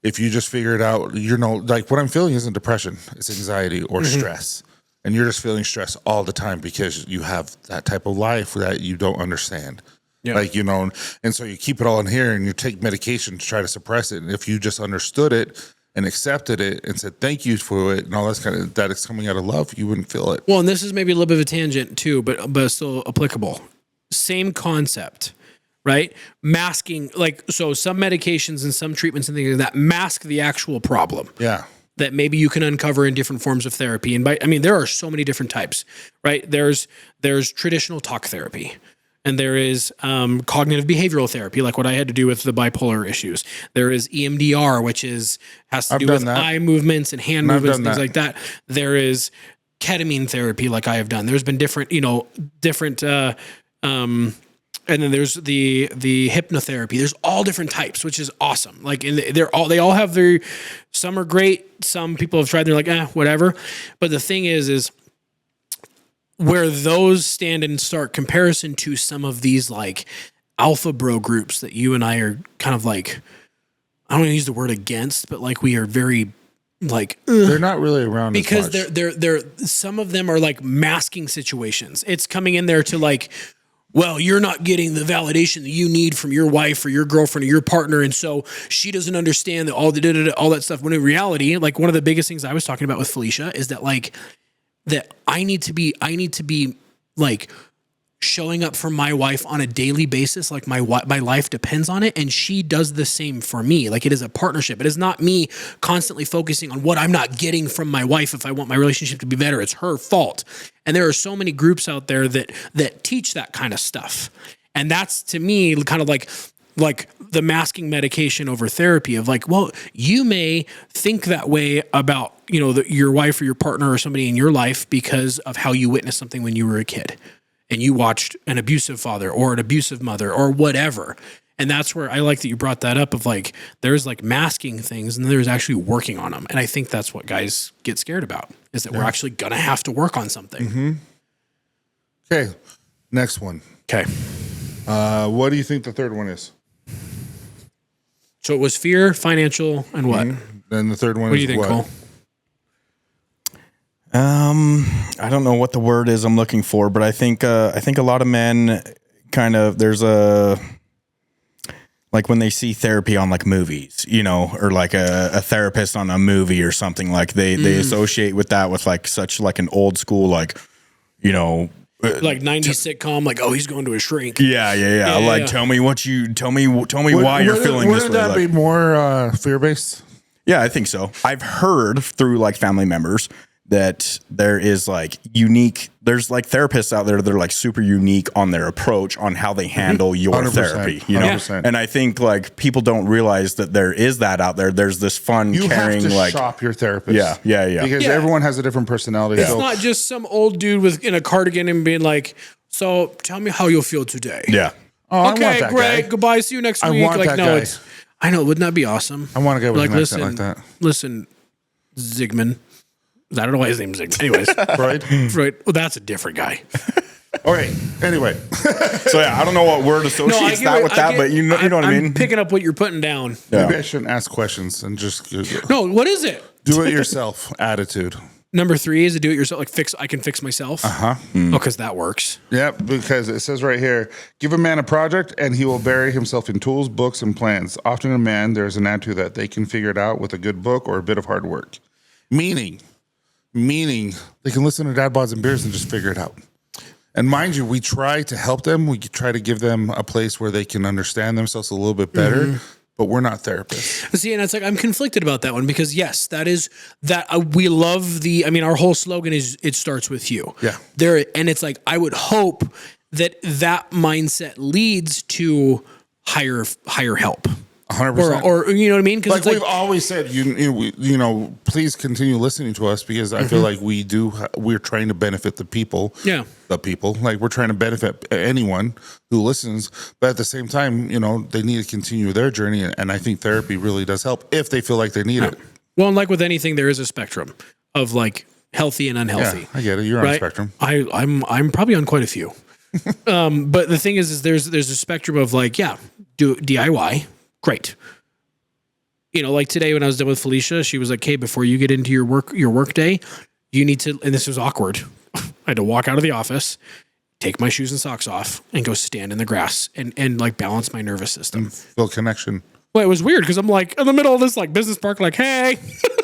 If you just figure it out, like what I'm feeling isn't depression, it's anxiety or stress. And you're just feeling stress all the time because you have that type of life that you don't understand. Yeah. Like, and so you keep it all in here and you take medication to try to suppress it. And if you just understood it and accepted it and said thank you for it and all that it's coming out of love, you wouldn't feel it. Well, and this is maybe a little bit of a tangent too, but still applicable. Same concept. Right? Masking, so some medications and some treatments and things like that mask the actual problem. Yeah. That maybe you can uncover in different forms of therapy. And there are so many different types, right? There's traditional talk therapy, and there is cognitive behavioral therapy, like what I had to do with the bipolar issues. There is EMDR, which has to do with eye movements and hand movements and things like that. There is ketamine therapy, like I have done. There's been different And then there's the hypnotherapy. There's all different types, which is awesome. Like they all have their, some are great. Some people have tried, they're like, whatever. But the thing is where those stand in stark comparison to some of these like alpha bro groups that you and I are kind of like, I don't want to use the word against, but like we are very like they're not really around because as much. they're some of them are like masking situations. It's coming in there to like, well, you're not getting the validation that you need from your wife or your girlfriend or your partner, and so she doesn't understand that all that stuff. When in reality, like one of the biggest things I was talking about with Felicia is that like that I need to be like showing up for my wife on a daily basis, like my life depends on it, and she does the same for me. Like it is a partnership. It is not me constantly focusing on what I'm not getting from my wife. If I want my relationship to be better, it's her fault. And there are so many groups out there that teach that kind of stuff, and that's to me kind of like the masking medication over therapy of like, well, you may think that way about your wife or your partner or somebody in your life because of how you witnessed something when you were a kid. And you watched an abusive father or an abusive mother or whatever. And that's where I like that you brought that up of like, there's like masking things and there's actually working on them. And I think that's what guys get scared about is that we're actually going to have to work on something. Mm-hmm. Okay. Next one. Okay. What do you think the third one is? So it was fear, financial, and what? Then the third one What is do you think, Cole? I don't know what the word is I'm looking for, but I think a lot of men kind of there's a like when they see therapy on like movies, or like a therapist on a movie or something, like they associate with that with like such like an old school like like 90s sitcom, like, oh, he's going to a shrink. Yeah. Like, tell me why you're feeling this way. Wouldn't that be more fear-based? Yeah, I think so. I've heard through like family members that there is like there's like therapists out there that are like super unique on their approach on how they handle your 100%, therapy, 100%. And I think like people don't realize that there is that out there. There's this fun, You caring, have to like shop your therapist. Yeah. Because everyone has a different personality. It's not just some old dude in a cardigan and being like, so tell me how you'll feel today. Yeah. Oh, Okay, I want that great. guy. Goodbye. See you next I week. want Like, that no, guy. I know. Wouldn't that be awesome? I want to go with Like, an accent like that. Listen, Zygmunt. I don't know why his name's Zygmunt. Anyways, Freud? Well, that's a different guy. All right. Anyway. So yeah, I don't know what word associates that with that, but you know what I mean? I'm picking up what you're putting down. Yeah. Maybe I shouldn't ask questions and just No, what is it? do it yourself attitude. Number 3 is a do it yourself. Like I can fix myself. Uh-huh. Oh, because that works. Yeah, because it says right here, give a man a project and he will bury himself in tools, books, and plans. Often in a man, there's an attitude that they can figure it out with a good book or a bit of hard work. Meaning they can listen to Dad Bods and Beards and just figure it out. And mind you, we try to help them. We try to give them a place where they can understand themselves a little bit better, but we're not therapists. See, and it's like I'm conflicted about that one because yes, that is that we love our whole slogan is it starts with you. Yeah. And it's like I would hope that mindset leads to higher help. 100%. Or you know what I mean? Because Like we've always said, please continue listening to us because I feel like we're trying to benefit the people. Yeah. The people. Like we're trying to benefit anyone who listens. But at the same time, they need to continue their journey. And I think therapy really does help if they feel like they need it. Well, and like with anything, there is a spectrum of like healthy and unhealthy. Yeah, I get it. You're on a spectrum. I'm probably on quite a few. But the thing is there's a spectrum of like, do DIY. Great. Like today when I was done with Felicia, she was like, "Hey, before you get into your work day, you need to," and this was awkward. I had to walk out of the office, take my shoes and socks off, and go stand in the grass and like balance my nervous system. Build connection. Well, it was weird because I'm like in the middle of this like business park, like, "Hey."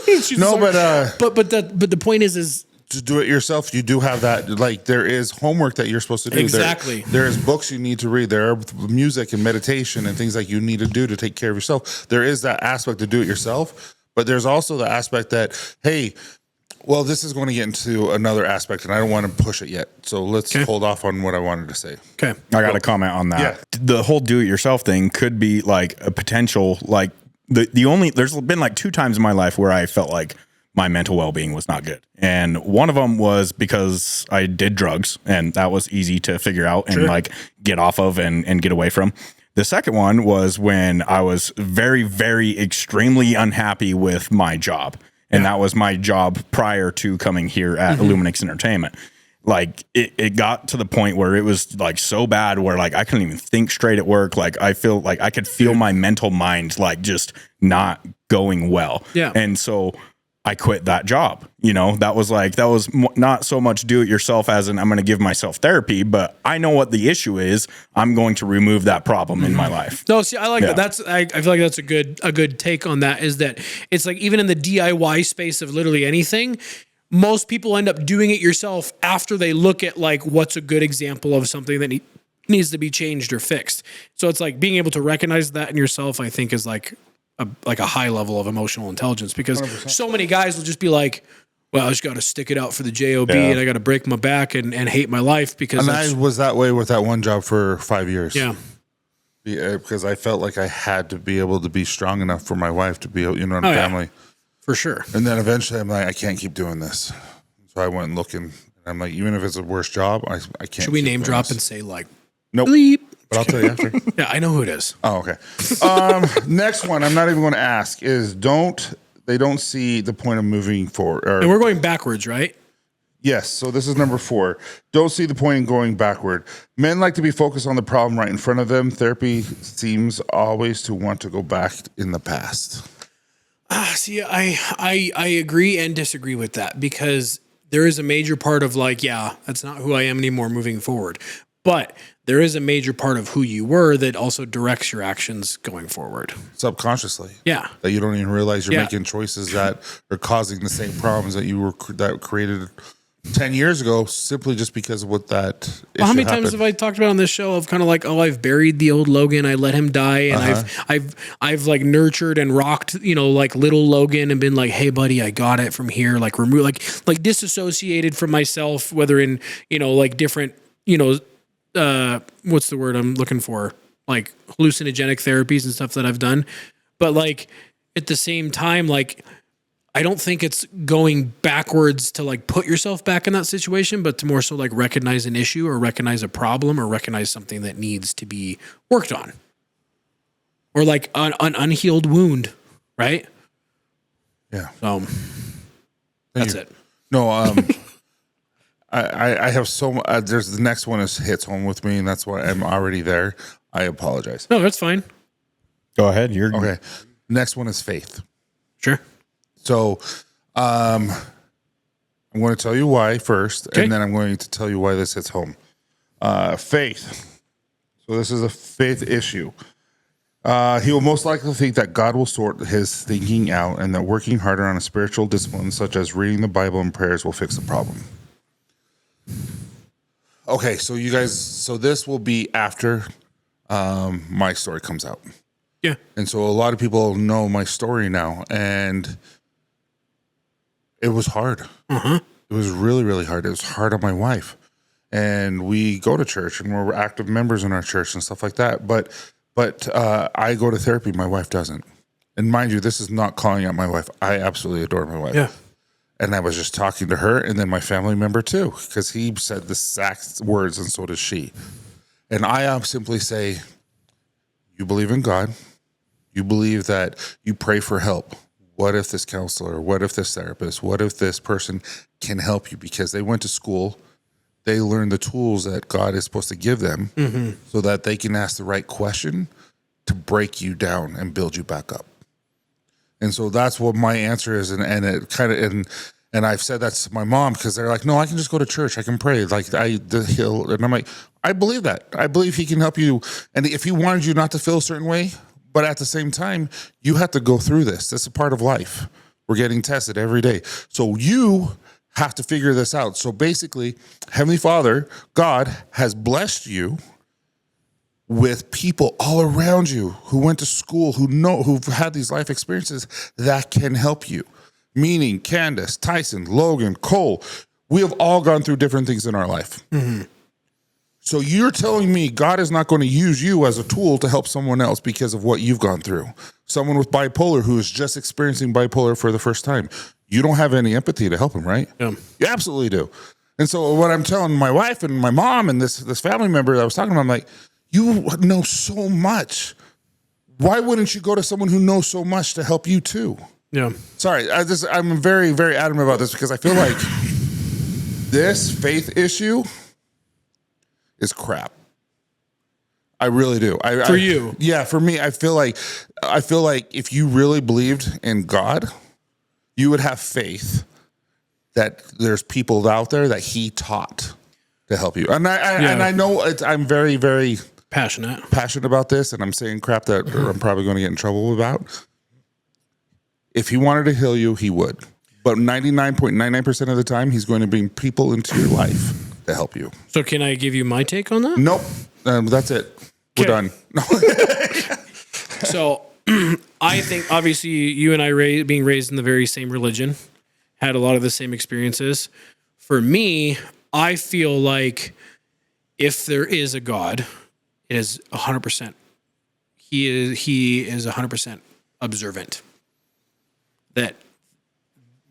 But the point is to do it yourself, you do have that. Like there is homework that you're supposed to do. Exactly. There is books you need to read. There are music and meditation and things like you need to do to take care of yourself. There is that aspect to do it yourself, but there's also the aspect that, hey, well, this is going to get into another aspect, and I don't want to push it yet. So let's hold off on what I wanted to say. Okay. I got to comment on that. Yeah. The whole do-it-yourself thing could be like a potential, like there's been like 2 times in my life where I felt like my mental well-being was not good. And one of them was because I did drugs, and that was easy to figure out and like get off of and get away from. The second one was when I was very, very extremely unhappy with my job. And that was my job prior to coming here at Illuminix Entertainment. Like it got to the point where it was like so bad where like I couldn't even think straight at work. Like I feel like I could feel my mental mind like just not going well. Yeah. And so I quit that job. You know, that was not so much do it yourself as in I'm going to give myself therapy, but I know what the issue is. I'm going to remove that problem in my life. No, see, I like that. I feel like that's a good take on that, is that it's like even in the DIY space of literally anything, most people end up doing it yourself after they look at like what's a good example of something that needs to be changed or fixed. So it's like being able to recognize that in yourself, I think, is like a high level of emotional intelligence, because 100%. So many guys will just be like, well, I just got to stick it out for the job and I got to break my back and hate my life because. And I was that way with that one job for 5 years. Yeah. Because I felt like I had to be able to be strong enough for my wife to be, family. Yeah. For sure. And then eventually I'm like, I can't keep doing this. So I went looking, and I'm like, even if it's a worse job, I can't. Should we name drop and say like, nope. Bleep. But I'll tell you after. Yeah, I know who it is. Oh, okay. Next one, I'm not even going to ask, is they don't see the point of moving forward. And we're going backwards, right? Yes. So this is number 4. Don't see the point in going backward. Men like to be focused on the problem right in front of them. Therapy seems always to want to go back in the past. See, I agree and disagree with that, because there is a major part of like, yeah, that's not who I am anymore moving forward. But there is a major part of who you were that also directs your actions going forward. Subconsciously. Yeah. That you don't even realize you're making choices that are causing the same problems that created 10 years ago, simply just because of what that issue how many happened. times have I talked about on this show of kind of like, oh, I've buried the old Logan, I let him die, and I've like nurtured and rocked, like little Logan, and been like, hey buddy, I got it from here, like remove, like disassociated from myself, whether in, like different, what's the word I'm looking for? Like hallucinogenic therapies and stuff that I've done. But like at the same time, like I don't think it's going backwards to like put yourself back in that situation, but to more so like recognize an issue or recognize a problem or recognize something that needs to be worked on. Or like an unhealed wound, right? Yeah. That's it. No, I have so much. There's the next one hits home with me, and that's why I'm already there. I apologize. No, that's fine. Go ahead. You're okay. Next one is faith. Sure. So, I'm going to tell you why first, and then I'm going to tell you why this hits home. Faith. So this is a faith issue. He will most likely think that God will sort his thinking out, and that working harder on a spiritual discipline, such as reading the Bible and prayers, will fix the problem. Okay, so you guys, this will be after my story comes out. Yeah. And so a lot of people know my story now, and it was hard. It was really, really hard. It was hard on my wife. And we go to church, and we're active members in our church and stuff like that. But I go to therapy. My wife doesn't. And mind you, this is not calling out my wife. I absolutely adore my wife. Yeah. And I was just talking to her, and then my family member too, because he said the exact words, and so does she. And I simply say, you believe in God. You believe that you pray for help. What if this counselor, what if this therapist, what if this person can help you? Because they went to school, they learned the tools that God is supposed to give them so that they can ask the right question to break you down and build you back up. And so that's what my answer is. And it kind of, and I've said that to my mom, because they're like, no, I can just go to church. I can pray. And I'm like, I believe that. I believe he can help you. And if he wanted you not to feel a certain way, but at the same time, you have to go through this. That's a part of life. We're getting tested every day. So you have to figure this out. So basically, Heavenly Father, God, has blessed you with people all around you who went to school, who've had these life experiences that can help you. Meaning Candace, Tyson, Logan, Cole, we have all gone through different things in our life. So you're telling me God is not going to use you as a tool to help someone else because of what you've gone through. Someone with bipolar who is just experiencing bipolar for the first time. you don't have any empathy to help him, right? Yeah. You absolutely do. And so what I'm telling my wife and my mom and this family member that I was talking about, I'm like, you know so much. Why wouldn't you go to someone who knows so much to help you too? Yeah. Sorry, I'm very, very adamant about this because I feel like this faith issue is crap. I really do. For you? Yeah, for me, I feel like if you really believed in God, you would have faith that there's people out there that He taught to help you. And I know I'm very, very passionate about this, and I'm saying crap that I'm probably going to get in trouble about. If He wanted to heal you, He would. But 99.99% of the time, He's going to bring people into your life to help you. So can I give you my take on that? Nope. That's it. We're done. No. So I think obviously you and I being raised in the very same religion had a lot of the same experiences. For me, I feel like if there is a God, it is 100%. He is 100% observant. That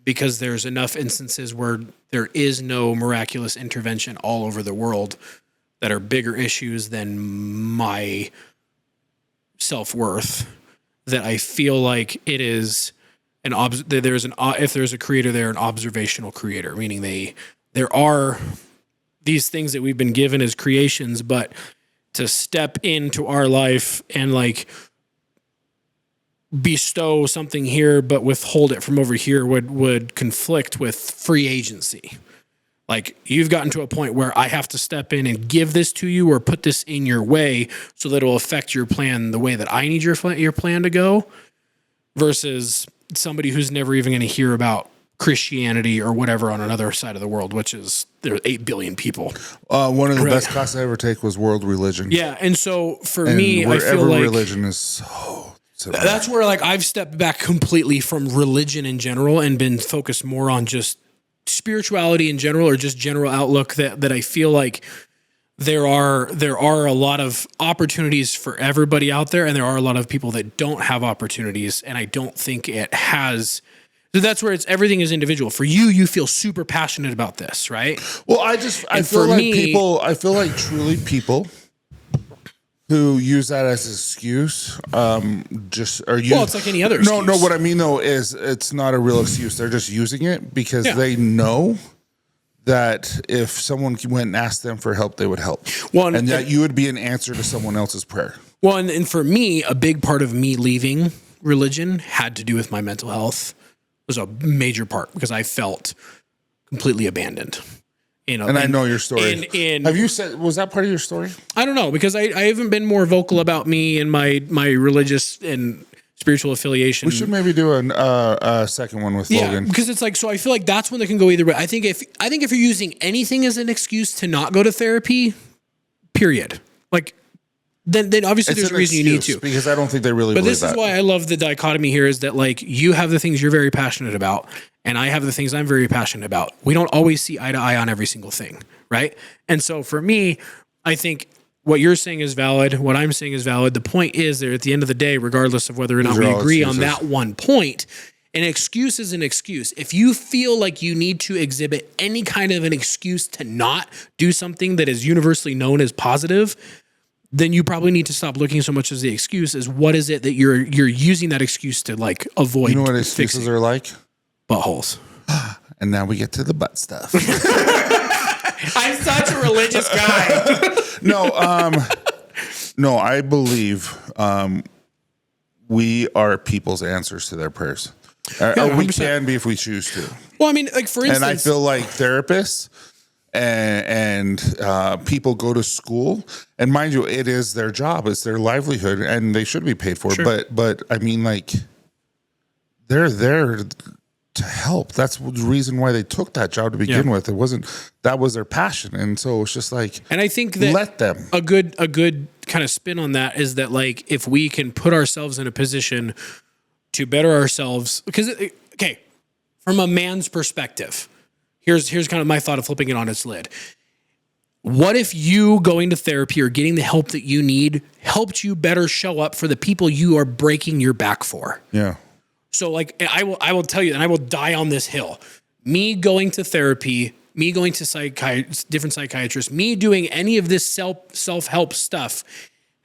because there's enough instances where there is no miraculous intervention all over the world that are bigger issues than my self-worth, that I feel like it is if there's a creator there, an observational creator, meaning there are these things that we've been given as creations, but to step into our life and like bestow something here but withhold it from over here would conflict with free agency. Like, you've gotten to a point where I have to step in and give this to you or put this in your way so that it will affect your plan the way that I need your plan to go, versus somebody who's never even going to hear about Christianity or whatever on another side of the world, which is there are 8 billion people. One of the best classes I ever take was world religion. Yeah, and so for me, I feel like religion is so that's where like I've stepped back completely from religion in general and been focused more on just spirituality in general, or just general outlook, that I feel like there are a lot of opportunities for everybody out there, and there are a lot of people that don't have opportunities, and I don't think it has. So that's where everything is individual. For you, you feel super passionate about this, right? Well, I feel like truly people who use that as an excuse, it's like any other excuse. No, what I mean though is it's not a real excuse. They're just using it because they know that if someone went and asked them for help, they would help. Well, and that you would be an answer to someone else's prayer. Well, and for me, a big part of me leaving religion had to do with my mental health. It was a major part because I felt completely abandoned. You know, and I know your story. Have you said, was that part of your story? I don't know, because I haven't been more vocal about me and my religious and spiritual affiliation. We should maybe do a second one with Logan. Because it's like, so I feel like that's one that can go either way. I think if you're using anything as an excuse to not go to therapy, period. Like, then obviously there's a reason you need to. Because I don't think they really believe that. But this is why I love the dichotomy here, is that like you have the things you're very passionate about, and I have the things I'm very passionate about. We don't always see eye to eye on every single thing, right? And so for me, I think what you're saying is valid. What I'm saying is valid. The point is that at the end of the day, regardless of whether or not we agree on that one point, an excuse is an excuse. If you feel like you need to exhibit any kind of an excuse to not do something that is universally known as positive, then you probably need to stop looking so much as the excuse as what is it that you're using that excuse to like avoid. You know what excuses are like? Buttholes. And now we get to the butt stuff. I'm such a religious guy. No, I believe we are people's answers to their prayers. We can be if we choose to. Well, I mean, like for instance, and I feel like therapists and people go to school, and mind you, it is their job, it's their livelihood, and they should be paid for. Sure. But I mean, like, they're there to help. That's the reason why they took that job to begin with. That was their passion, and so it's just like, and I think that let them. A good kind of spin on that is that like if we can put ourselves in a position to better ourselves, because from a man's perspective. Here's kind of my thought of flipping it on its lid. What if you going to therapy or getting the help that you need helped you better show up for the people you are breaking your back for? Yeah. So like, I will tell you, and I will die on this hill. Me going to therapy, me going to different psychiatrists, me doing any of this self-help stuff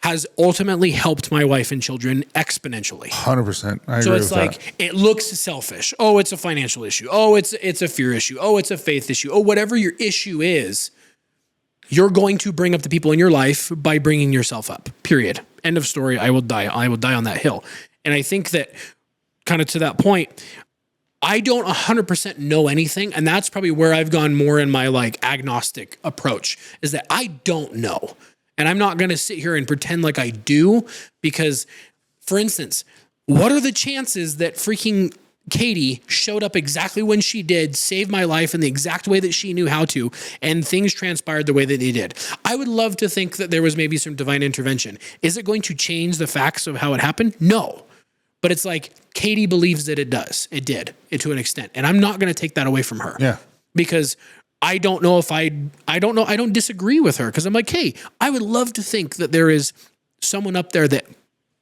has ultimately helped my wife and children exponentially. 100%. I agree So it's with like, that. it looks selfish. Oh, it's a financial issue. Oh, it's a fear issue. Oh, it's a faith issue. Oh, whatever your issue is, you're going to bring up the people in your life by bringing yourself up, period. End of story. I will die on that hill. And I think that kind of to that point, I don't 100% know anything. And that's probably where I've gone more in my like agnostic approach, is that I don't know. And I'm not going to sit here and pretend like I do, because, for instance, what are the chances that freaking Katie showed up exactly when she did, saved my life in the exact way that she knew how to, and things transpired the way that they did? I would love to think that there was maybe some divine intervention. Is it going to change the facts of how it happened? No. But it's like Katie believes that it does. It did, to an extent. And I'm not going to take that away from her. Yeah. Because I don't know if I don't know. I don't disagree with her, because I'm like, hey, I would love to think that there is someone up there that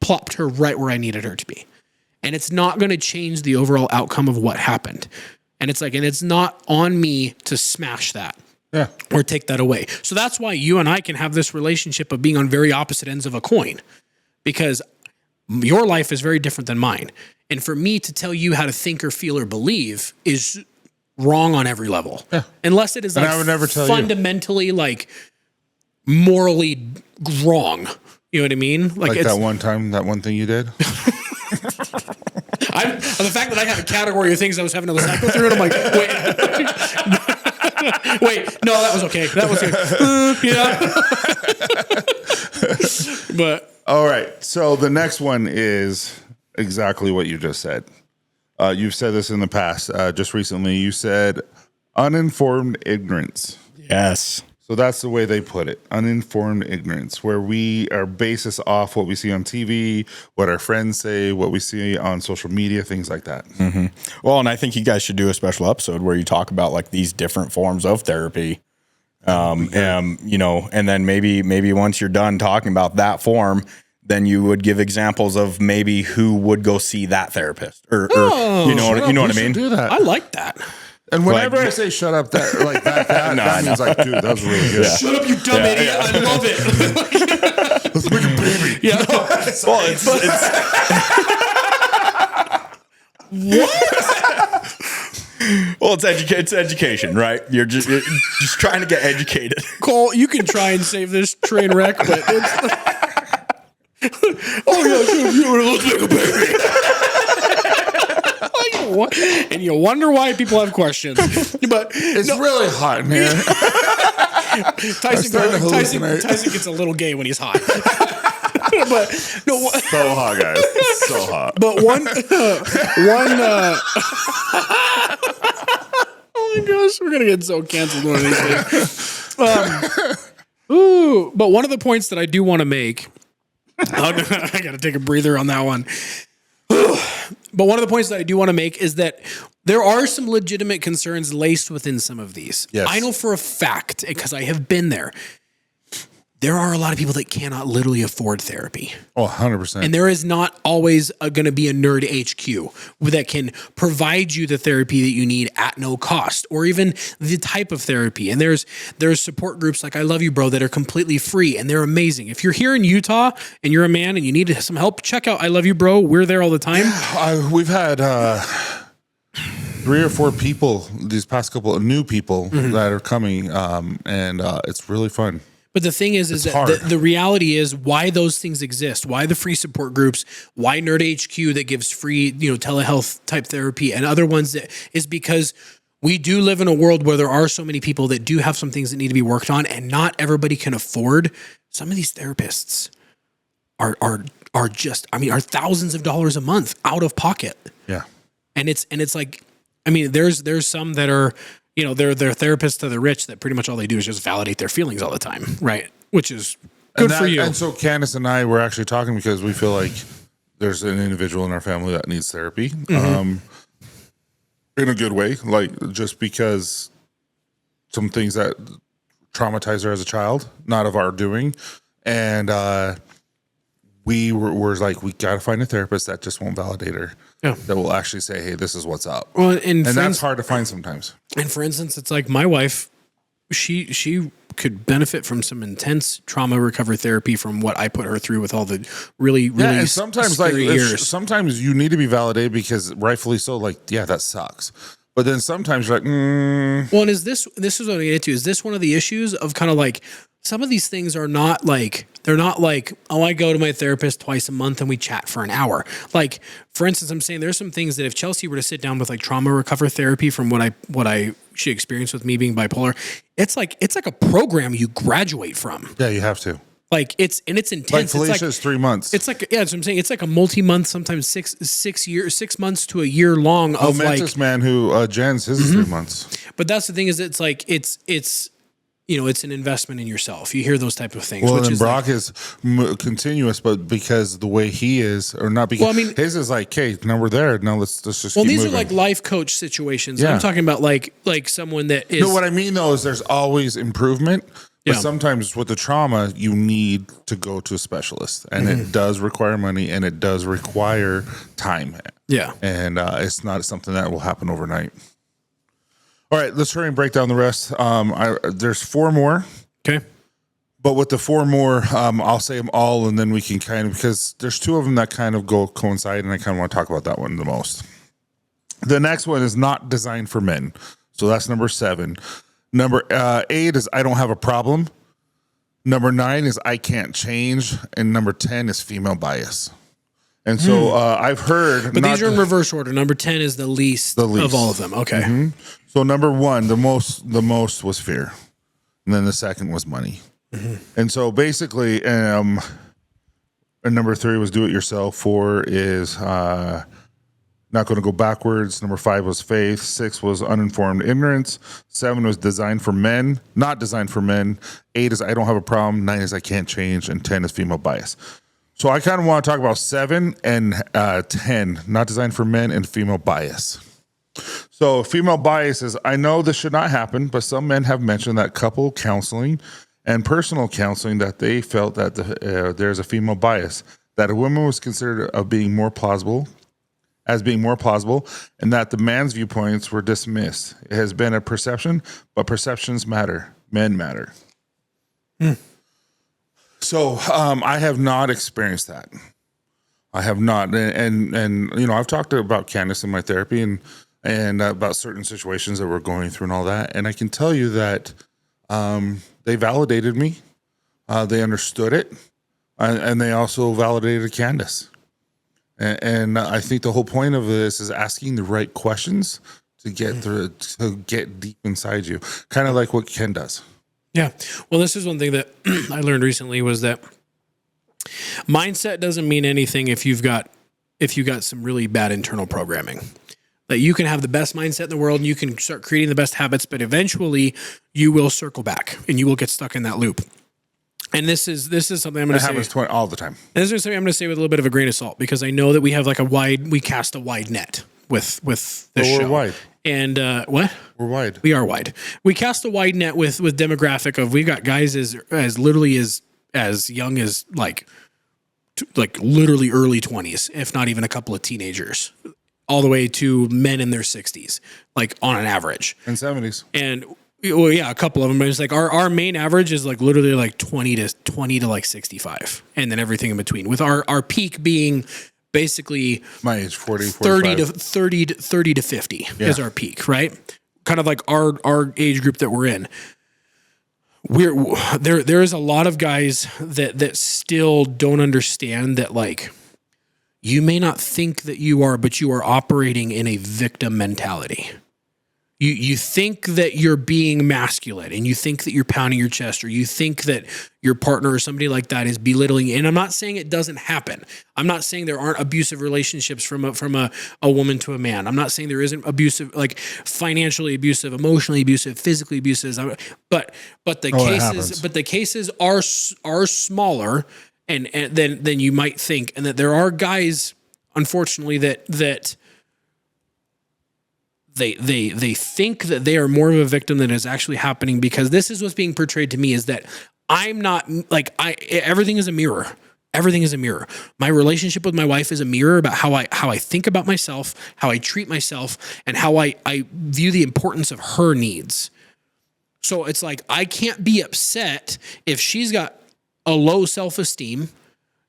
plopped her right where I needed her to be. And it's not going to change the overall outcome of what happened. And it's like, and it's not on me to smash that. Yeah. Or take that away. So that's why you and I can have this relationship of being on very opposite ends of a coin, because your life is very different than mine. And for me to tell you how to think or feel or believe is wrong on every level. Yeah. Unless it is like I would never tell fundamentally like morally wrong. You know what I mean? Like it's, that one time, that one thing you did. The fact that I have a category of things I was having to cycle through, and I'm like, wait, no, that was okay. That was good. But All right. So the next one is exactly what you just said. You've said this in the past. Just recently, you said uninformed ignorance. Yes. So that's the way they put it. Uninformed ignorance, where we are basis off what we see on TV, what our friends say, what we see on social media, things like that. Mm-hmm. Well, and I think you guys should do a special episode where you talk about like these different forms of therapy. You know, and then maybe once you're done talking about that form, then you would give examples of maybe who would go see that therapist, or you know what I mean? Do that. I like that. And whenever I say "shut up," that like that means like, dude, that was really good. Yeah. Shut up, you dumb idiot! I love it. Let's make a baby. Yeah. Well, it's What? well, it's education, right? You're just trying to get educated. Cole, you can try and save this train wreck, but it's oh yeah, you let's make a baby. And you wonder why people have questions. But It's really hot in here. Tyson gets a little gay when he's hot. But no, So hot, guys. So hot. but one oh my gosh, we're gonna get so canceled one of these days. But one of the points that I do want to make, I gotta take a breather on that one. But one of the points that I do want to make is that there are some legitimate concerns laced within some of these. Yes. I know for a fact, because I have been there, there are a lot of people that cannot literally afford therapy. Oh, 100%. And there is not always going to be a nerd HQ that can provide you the therapy that you need at no cost, or even the type of therapy. And there's support groups like I Love You Bro that are completely free, and they're amazing. If you're here in Utah and you're a man and you need some help, check out I Love You Bro. We're there all the time. We've had 3 or 4 people, these past couple of new people that are coming, and it's really fun. But the thing is that the reality is why those things exist, why the free support groups, why Nerd HQ that gives free, telehealth type therapy, and other ones that is because we do live in a world where there are so many people that do have some things that need to be worked on, and not everybody can afford. Some of these therapists are thousands of dollars a month out of pocket. Yeah. And it's like, I mean, there's some that are, they're therapists to the rich that pretty much all they do is just validate their feelings all the time. Right. Which is good for you. And so Candace and I were actually talking because we feel like there's an individual in our family that needs therapy, in a good way. Like, just because some things that traumatize her as a child, not of our doing. And, we're like, we got to find a therapist that just won't validate her. Yeah. That will actually say, hey, this is what's up. Well, and that's hard to find sometimes. And for instance, it's like my wife, she could benefit from some intense trauma recovery therapy from what I put her through with all the really and sometimes scary years. Sometimes you need to be validated because rightfully so, like, yeah, that sucks. But then sometimes you're like, Well, and this is what I'm getting into. Is this one of the issues of kind of like some of these things are not like, they're not like, oh, I go to my therapist twice a month and we chat for an hour. Like, for instance, I'm saying there's some things that if Chelsea were to sit down with like trauma recovery therapy from she experienced with me being bipolar, it's like a program you graduate from. yeah, you have to. Like it's intense. Like Felicia's 3 months. It's like, yeah, that's what I'm saying. It's like a multi-month, sometimes 6 months to a year long of Mentis man who Jen's his is 3 months. But that's the thing is it's like, it's an investment in yourself. You hear those type of things. Well, which and is Brock is continuous, but because the way he is, or not because his is like, okay, now we're there. Now let's just keep these moving. are like life coach situations. Yeah. I'm talking about like someone that is. No, what I mean though is there's always improvement. But Yeah. sometimes with the trauma, you need to go to a specialist, and it does require money, and it does require time. Yeah. And it's not something that will happen overnight. All right, let's hurry and break down the rest. There's 4 more. Okay. But with the 4 more, I'll say them all, and then we can kind of, because there's 2 of them that kind of coincide, and I kind of want to talk about that one the most. The next one is not designed for men. So that's number 7. Number 8 is I don't have a problem. Number 9 is I can't change. And number 10 is female bias. And so I've heard. But these are in reverse order. Number 10 is the least of all of them. Okay. So number 1, the most was fear. And then the second was money. And so basically, and number 3 was do it yourself. 4 is not going to go backwards. Number 5 was faith. 6 was uninformed ignorance. 7 was designed for men, not designed for men. 8 is I don't have a problem. 9 is I can't change. And 10 is female bias. So I kind of want to talk about 7 and 10, not designed for men, and female bias. So female bias is, I know this should not happen, but some men have mentioned that couple counseling and personal counseling that they felt that there's a female bias, that a woman was considered being more plausible, and that the man's viewpoints were dismissed. It has been a perception, but perceptions matter. Men matter. So I have not experienced that. I have not, and you know, I've talked about Candace in my therapy and about certain situations that we're going through and all that, and I can tell you that they validated me, they understood it, and they also validated Candace. And I think the whole point of this is asking the right questions to get deep inside you, kind of like what Ken does. Yeah. Well, this is one thing that I learned recently was that mindset doesn't mean anything if you got some really bad internal programming. That you can have the best mindset in the world and you can start creating the best habits, but eventually you will circle back and you will get stuck in that loop. And this is something I'm going to say. It happens all the time. And this is something I'm going to say with a little bit of a grain of salt, because I know that we have like we cast a wide net with this show. We're wide. And what? We're wide. We are wide. We cast a wide net with demographic of, we've got guys as literally as young as like literally early 20s, if not even a couple of teenagers, all the way to men in their 60s, like on an average. And 70s. And well, yeah, a couple of them. But it's like our main average is like literally like 20 to like 65, and then everything in between. With our peak being basically my age, 40, 30 to 50 is our peak, right? Kind of like our age group that we're in. There is a lot of guys that still don't understand that, like, you may not think that you are, but you are operating in a victim mentality. You think that you're being masculine, and you think that you're pounding your chest, or you think that your partner or somebody like that is belittling you. And I'm not saying it doesn't happen. I'm not saying there aren't abusive relationships from a woman to a man. I'm not saying there isn't abusive, like financially abusive, emotionally abusive, physically abusive. But the cases are smaller and than you might think, and that there are guys, unfortunately, that They think that they are more of a victim than is actually happening, because this is what's being portrayed to me, is that I'm not like everything is a mirror. Everything is a mirror. My relationship with my wife is a mirror about how I think about myself, how I treat myself, and how I view the importance of her needs. So it's like, I can't be upset if she's got a low self-esteem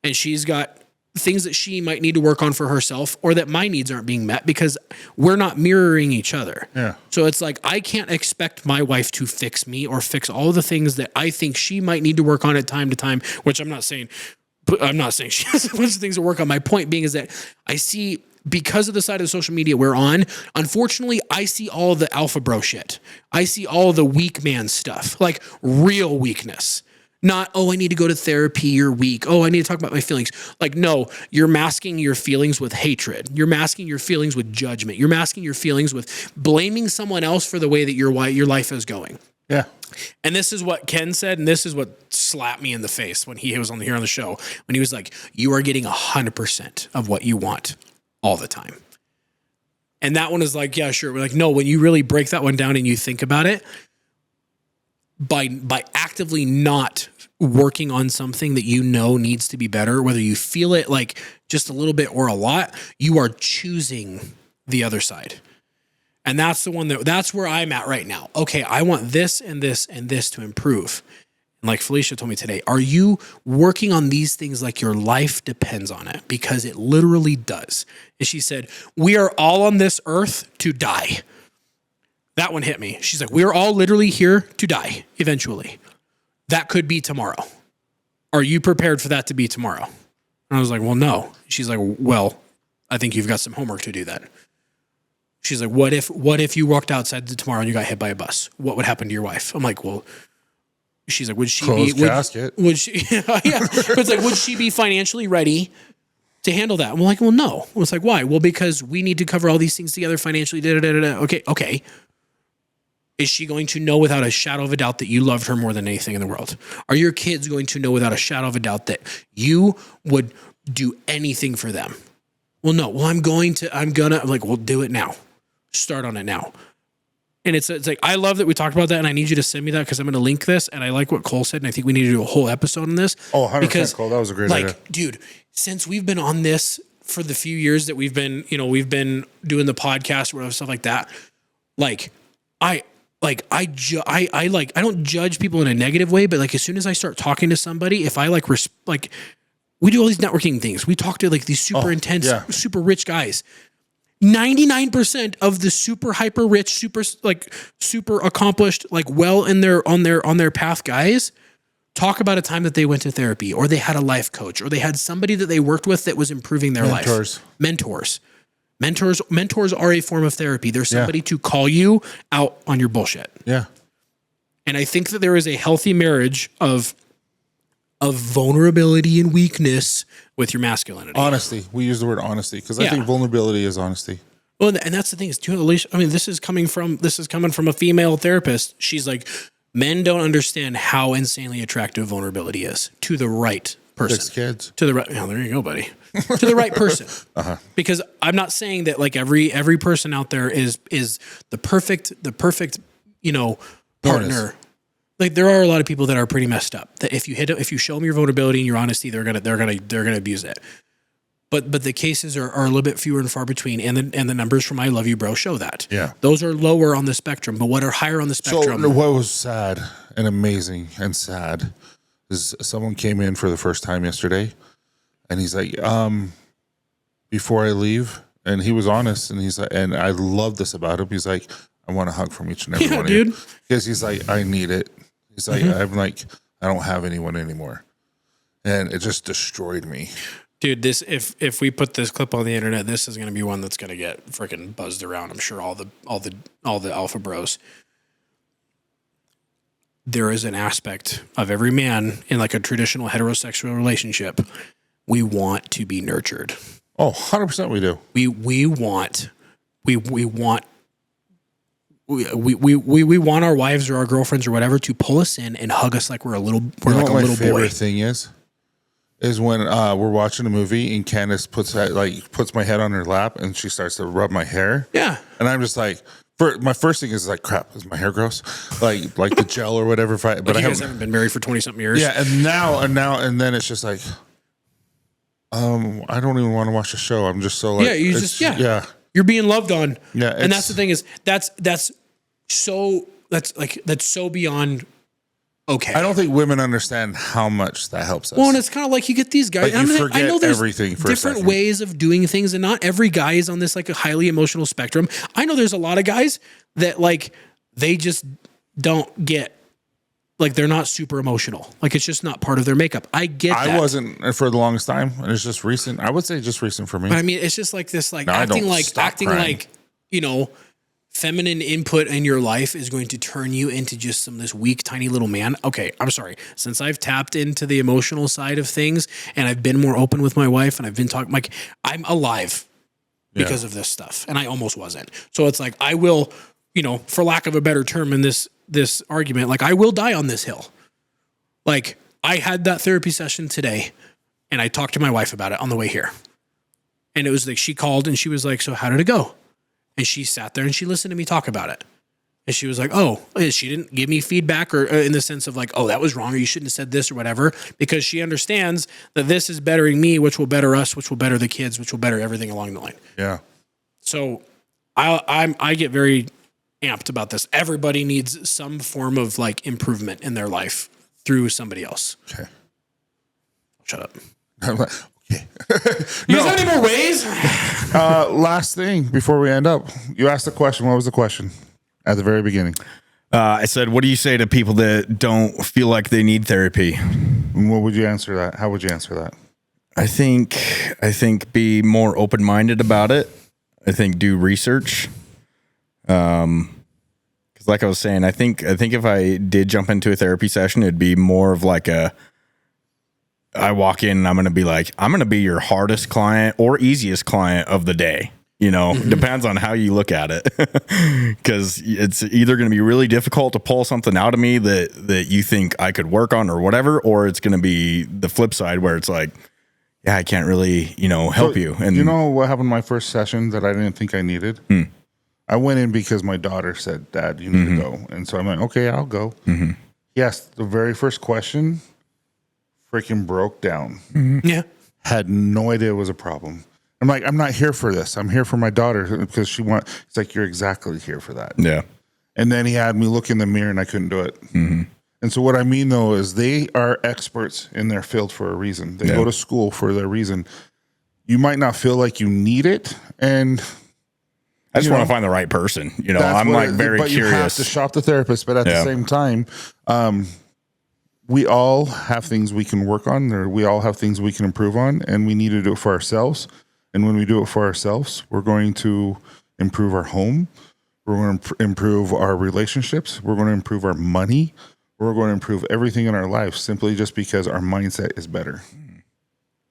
and she's got things that she might need to work on for herself, or that my needs aren't being met, because we're not mirroring each other. Yeah. So it's like, I can't expect my wife to fix me or fix all the things that I think she might need to work on at time to time, which I'm not saying she has a bunch of things to work on. My point being is that I see, because of the side of the social media we're on, unfortunately, I see all the alpha bro shit. I see all the weak man stuff, like real weakness. Not, oh, I need to go to therapy, you're weak. Oh, I need to talk about my feelings. Like, no, you're masking your feelings with hatred. You're masking your feelings with judgment. You're masking your feelings with blaming someone else for the way that your life is going. Yeah. And this is what Ken said, and this is what slapped me in the face when he was here on the show, when he was like, you are getting 100% of what you want all the time. And that one is like, yeah, sure. We're like, no, when you really break that one down and you think about it, by actively not working on something that you know needs to be better, whether you feel it like just a little bit or a lot, you are choosing the other side. And that's the one that's where I'm at right now. Okay, I want this and this and this to improve. And like Felicia told me today, are you working on these things like your life depends on it? Because it literally does. And she said, we are all on this earth to die. That one hit me. She's like, we're all literally here to die eventually. That could be tomorrow. Are you prepared for that to be tomorrow? And I was like, well, no. She's like, well, I think you've got some homework to do then. She's like, what if you walked outside tomorrow and you got hit by a bus? What would happen to your wife? I'm like, well, she's like, would she Closed be, casket. would she, yeah. But it's like, would she be financially ready to handle that? I'm like, well, no. It's like, why? Well, because we need to cover all these things together financially. Okay. Is she going to know without a shadow of a doubt that you loved her more than anything in the world? Are your kids going to know without a shadow of a doubt that you would do anything for them? Well, no. Well, I'm like, well, do it now. Start on it now. And it's like, I love that we talked about that, and I need you to send me that, because I'm going to link this, and I like what Cole said, and I think we need to do a whole episode on this. Oh, 100% Cole. That was a great idea. Dude, since we've been on this for the few years that we've been doing the podcast or stuff like that, I don't judge people in a negative way, but like, as soon as I start talking to somebody, if I we do all these networking things. We talk to like these super intense, super rich guys. 99% of the super hyper rich, super accomplished, like well in on their path guys talk about a time that they went to therapy, or they had a life coach, or they had somebody that they worked with that was improving their life. Mentors are a form of therapy. There's somebody to call you out on your bullshit. Yeah. And I think that there is a healthy marriage of vulnerability and weakness with your masculinity. Honesty. We use the word honesty, because I think vulnerability is honesty. Well, and that's the thing is, I mean, this is coming from a female therapist. She's like, men don't understand how insanely attractive vulnerability is to the right person. 6 kids. To the right. Oh, there you go, buddy. To the right person. Because I'm not saying that like every person out there is the perfect, partner. Bonus. Like, there are a lot of people that are pretty messed up, that if you show them your vulnerability and your honesty, they're gonna abuse it. But the cases are a little bit fewer and far between, and the numbers from I Love You Bro show that. Yeah. Those are lower on the spectrum, but what are higher on the spectrum? So what was sad and amazing and sad is someone came in for the first time yesterday, and he's like, before I leave, and he was honest, and he's like, and I love this about him. He's like, I want a hug from each and every one of you. Because he's like, I need it. He's like, I'm like, I don't have anyone anymore. And it just destroyed me. Dude, this if we put this clip on the internet, this is going to be one that's going to get freaking buzzed around. I'm sure all the alpha bros. There is an aspect of every man in like a traditional heterosexual relationship. We want to be nurtured. Oh, 100% we do. We want our wives or our girlfriends or whatever to pull us in and hug us like we're a little My boy. favorite thing is when we're watching a movie and Candace puts my head on her lap and she starts to rub my hair. Yeah. And I'm just like, my first thing is like, crap, is my hair gross? Like the gel or whatever. But you guys haven't been married for 20 something years. Yeah. And then it's just like, I don't even want to watch the show. I'm just so like, Yeah, you it's- just yeah. You're being loved on. Yeah, and that's the thing is that's so beyond okay. I don't think women understand how much that helps us. Well, and it's kind of like you get these guys. Like, you I know forget there's everything for a different second. ways of doing things, and not every guy is on this like a highly emotional spectrum. I know there's a lot of guys that like they just don't get like they're not super emotional. Like it's just not part of their makeup. I get that. I wasn't for the longest time, and it's just recent. I would say just recent for me. But I mean, it's just like this, like No, I acting don't like stop crying. you know, feminine input in your life is going to turn you into just this weak, tiny little man. Okay, I'm sorry. Since I've tapped into the emotional side of things and I've been more open with my wife and I've been talking, like I'm alive because of this stuff, and I almost wasn't. So it's like I will, for lack of a better term in this argument, like I will die on this hill. Like I had that therapy session today, and I talked to my wife about it on the way here. And it was like, she called and she was like, so how did it go? And she sat there and she listened to me talk about it. And she was like, oh, she didn't give me feedback or in the sense of like, oh, that was wrong, or you shouldn't have said this or whatever, because she understands that this is bettering me, which will better us, which will better the kids, which will better everything along the line. Yeah. So I get very amped about this. Everybody needs some form of like improvement in their life through somebody else. Okay. Shut up. Okay. You guys have any more ways? Last thing before we end up, you asked a question. What was the question at the very beginning? I said, what do you say to people that don't feel like they need therapy? And what would you answer that? How would you answer that? I think be more open-minded about it. I think do research. Because like I was saying, I think if I did jump into a therapy session, it'd be more of like I walk in and I'm going to be like, I'm going to be your hardest client or easiest client of the day. Depends on how you look at it. Because it's either going to be really difficult to pull something out of me that you think I could work on or whatever, or it's going to be the flip side where it's like, yeah, I can't really, help you. And you know what happened in my first session that I didn't think I needed? I went in because my daughter said, Dad, you need to go. And so I'm like, okay, I'll go. Yes, the very first question freaking broke down. Yeah. Had no idea it was a problem. I'm like, I'm not here for this. I'm here for my daughter because it's like, you're exactly here for that. yeah. And then he had me look in the mirror and I couldn't do it. And so what I mean though is they are experts in their field for a reason. They go to school for their reason. You might not feel like you need it, and I just want to find the right person. I'm like very but curious. You have to shop the therapist, but at the same time, we all have things we can work on, or we all have things we can improve on, and we need to do it for ourselves. And when we do it for ourselves, we're going to improve our home. We're going to improve our relationships. We're going to improve our money. We're going to improve everything in our life simply just because our mindset is better,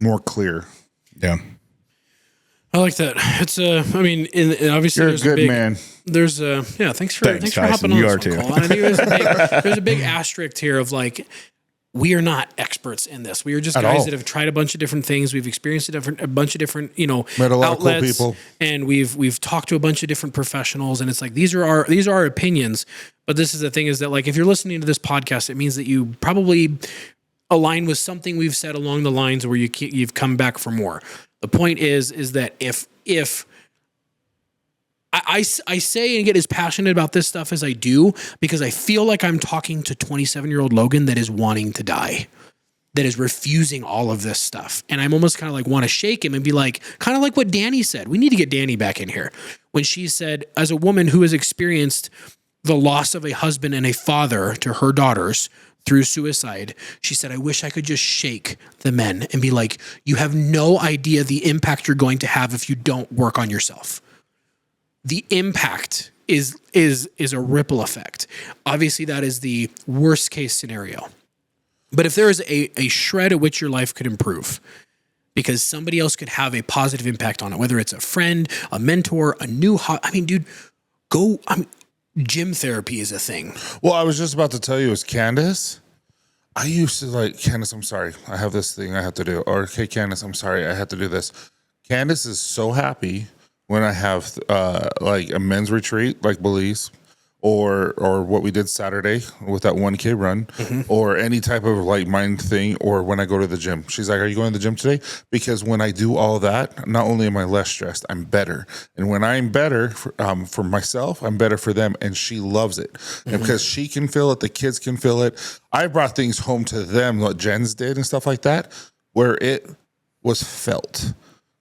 more clear. Yeah. I like that. It's obviously You're a there's good big, man. There's thanks for Thanks, hopping Tyson. on You this are one, too. Cole. And I knew there's a big asterisk here of like, we are not experts in this. We are just At guys all. that have tried a bunch of different things. We've experienced a bunch of different, Met a lot of cool outlets, people. and we've talked to a bunch of different professionals. And it's like these are our opinions. But this is the thing is that like if you're listening to this podcast, it means that you probably align with something we've said along the lines where you've come back for more. The point is that if I say and get as passionate about this stuff as I do because I feel like I'm talking to 27-year-old Logan that is wanting to die, that is refusing all of this stuff. And I'm almost kind of like want to shake him and be like, kind of like what Danny said. We need to get Danny back in here. When she said, as a woman who has experienced the loss of a husband and a father to her daughters through suicide, she said, I wish I could just shake the men and be like, you have no idea the impact you're going to have if you don't work on yourself. The impact is a ripple effect. Obviously, that is the worst case scenario. But if there is a shred at which your life could improve because somebody else could have a positive impact on it, whether it's a friend, a mentor, a new dude, gym therapy is a thing. Well, I was just about to tell you, is Candace. I used to like, Candace, I'm sorry. I have this thing I have to do. Or, hey, Candace, I'm sorry. I have to do this. Candace is so happy when I have like a men's retreat, like Belize, or what we did Saturday with that 1K run, or any type of like mind thing, or when I go to the gym. She's like, "Are you going to the gym today?" Because when I do all that, not only am I less stressed, I'm better. And when I'm better for myself, I'm better for them. And she loves it. And because she can feel it, the kids can feel it. I brought things home to them, what Jen's did and stuff like that, where it was felt.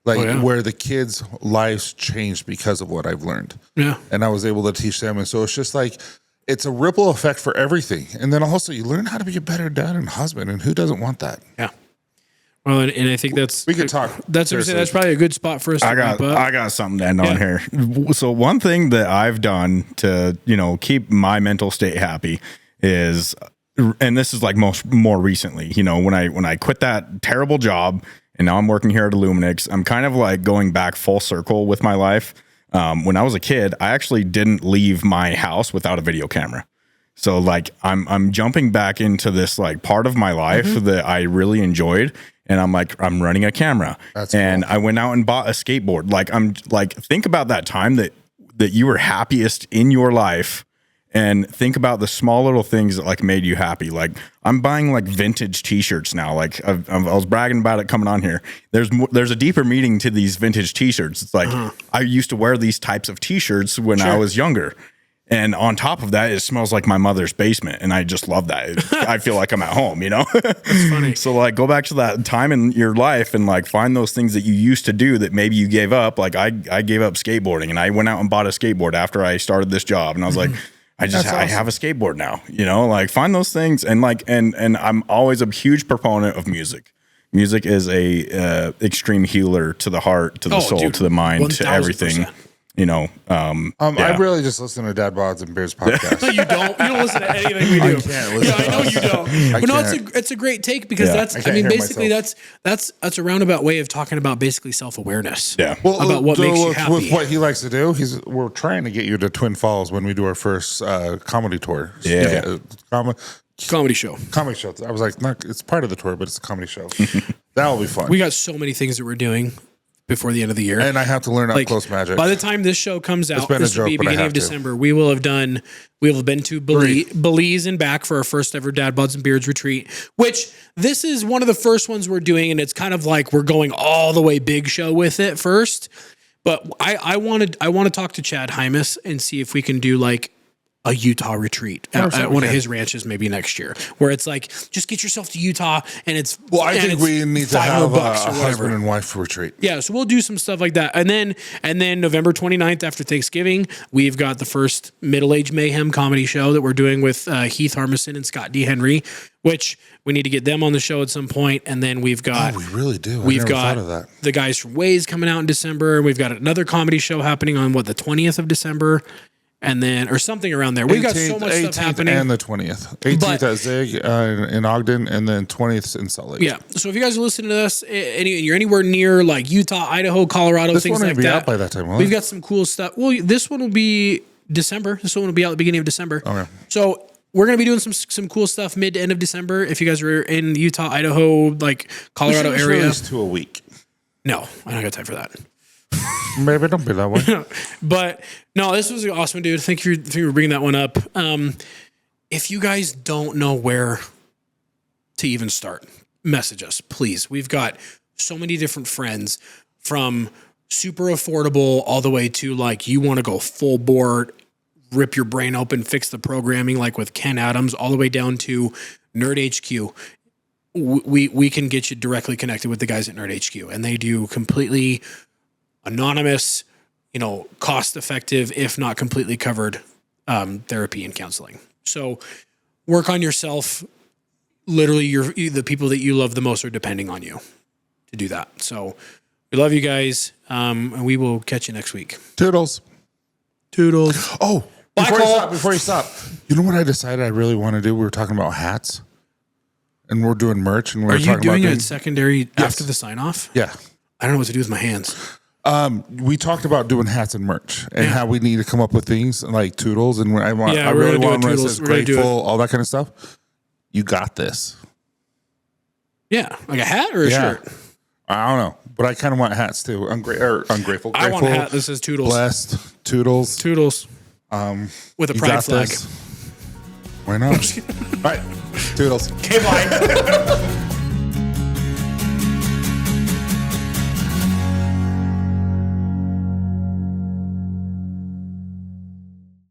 Like where the kids' lives changed because of what I've learned. Yeah. And I was able to teach them. And so it's just like, it's a ripple effect for everything. And then also you learn how to be a better dad and husband. And who doesn't want that? Yeah. Well, and I think we could talk. That's probably a good spot for us. I got something to end on here. So one thing that I've done to, keep my mental state happy is, and this is like more recently, when I quit that terrible job, and now I'm working here at Illuminix, I'm kind of like going back full circle with my life. When I was a kid, I actually didn't leave my house without a video camera. So like I'm jumping back into this like part of my life that I really enjoyed. And I'm running a camera. That's cool. I went out and bought a skateboard. Think about that time that you were happiest in your life. And think about the small little things that like made you happy. Like I'm buying like vintage T-shirts now. Like I was bragging about it coming on here. There's a deeper meaning to these vintage T-shirts. It's like I used to wear these types of T-shirts when I was younger. And on top of that, it smells like my mother's basement. And I just love that. I feel like I'm at home, That's funny. So like go back to that time in your life and like find those things that you used to do that maybe you gave up. Like I gave up skateboarding and I went out and bought a skateboard after I started this job. And I was like, I have a skateboard now, like find those things. And and I'm always a huge proponent of music. Music is a extreme healer to the heart, to the soul, to the mind, 1,000%. To everything. I really just listen to Dad Bods and Beards podcast. No, you don't. You don't listen to anything we do. I can't listen. I know you don't. But no, it's a great take because basically that's a roundabout way of talking about basically self-awareness. Yeah. Well, about what makes you happy. With what he likes to do, we're trying to get you to Twin Falls when we do our first comedy tour. Comedy show. I was like, it's part of the tour, but it's a comedy show. That'll be fun. We got so many things that we're doing before the end of the year. And I have to learn up close magic. By the time this show comes out, this will be beginning of December, we will have been to Belize and back for our first ever Dad Bods and Beards retreat, which this is one of the first ones we're doing. And it's kind of like we're going all the way big show with it first. But I want to talk to Chad Hymas and see if we can do like a Utah retreat at one of his ranches maybe next year, where it's like just get yourself to Utah and it's I think we need to have a husband and wife retreat. Yeah, so we'll do some stuff like that. And then November 29th after Thanksgiving, we've got the first Middle Age Mayhem comedy show that we're doing with Heath Harmison and Scott D. Henry, which we need to get them on the show at some point. And then we've got we really do. We've got the guys from Waze coming out in December. We've got another comedy show happening on the 20th of December. And then, or something around there. We've got so much stuff happening. And the 20th. 18th at Zig in Ogden, and then 20th in Salt Lake. Yeah. So if you guys are listening to us, and you're anywhere near like Utah, Idaho, Colorado, things like that. This one will be out by that time, we've got some cool stuff. Well, this one will be December. This one will be out at the beginning of December. Okay. So we're going to be doing some cool stuff mid to end of December. If you guys are in Utah, Idaho, like Colorado area. Release to a week. No, I don't got time for that. Maybe don't be that way. But no, this was awesome, dude. Thank you for bringing that one up. If you guys don't know where to even start, message us, please. We've got so many different friends, from super affordable all the way to like you want to go full board, rip your brain open, fix the programming, like with Ken Adams, all the way down to Nerd HQ. We can get you directly connected with the guys at Nerd HQ, and they do completely anonymous, cost-effective, if not completely covered, therapy and counseling. So work on yourself. Literally, the people that you love the most are depending on you to do that. So we love you guys, and we will catch you next week. Toodles. Oh, before you stop, you know what I decided I really want to do? We were talking about hats, and we're doing merch, and we're talking about doing it secondary after the sign-off? Yeah. I don't know what to do with my hands. We talked about doing hats and merch and how we need to come up with things like Toodles. And I really want one that says grateful, all that kind of stuff. You got this. Yeah. Like a hat or a shirt? I don't know, but I kind of want hats too. Ungrateful. I want a hat that says Toodles. Blessed. Toodles. With a You pride got flag. this. Why not? All right. Toodles. Okay, bye.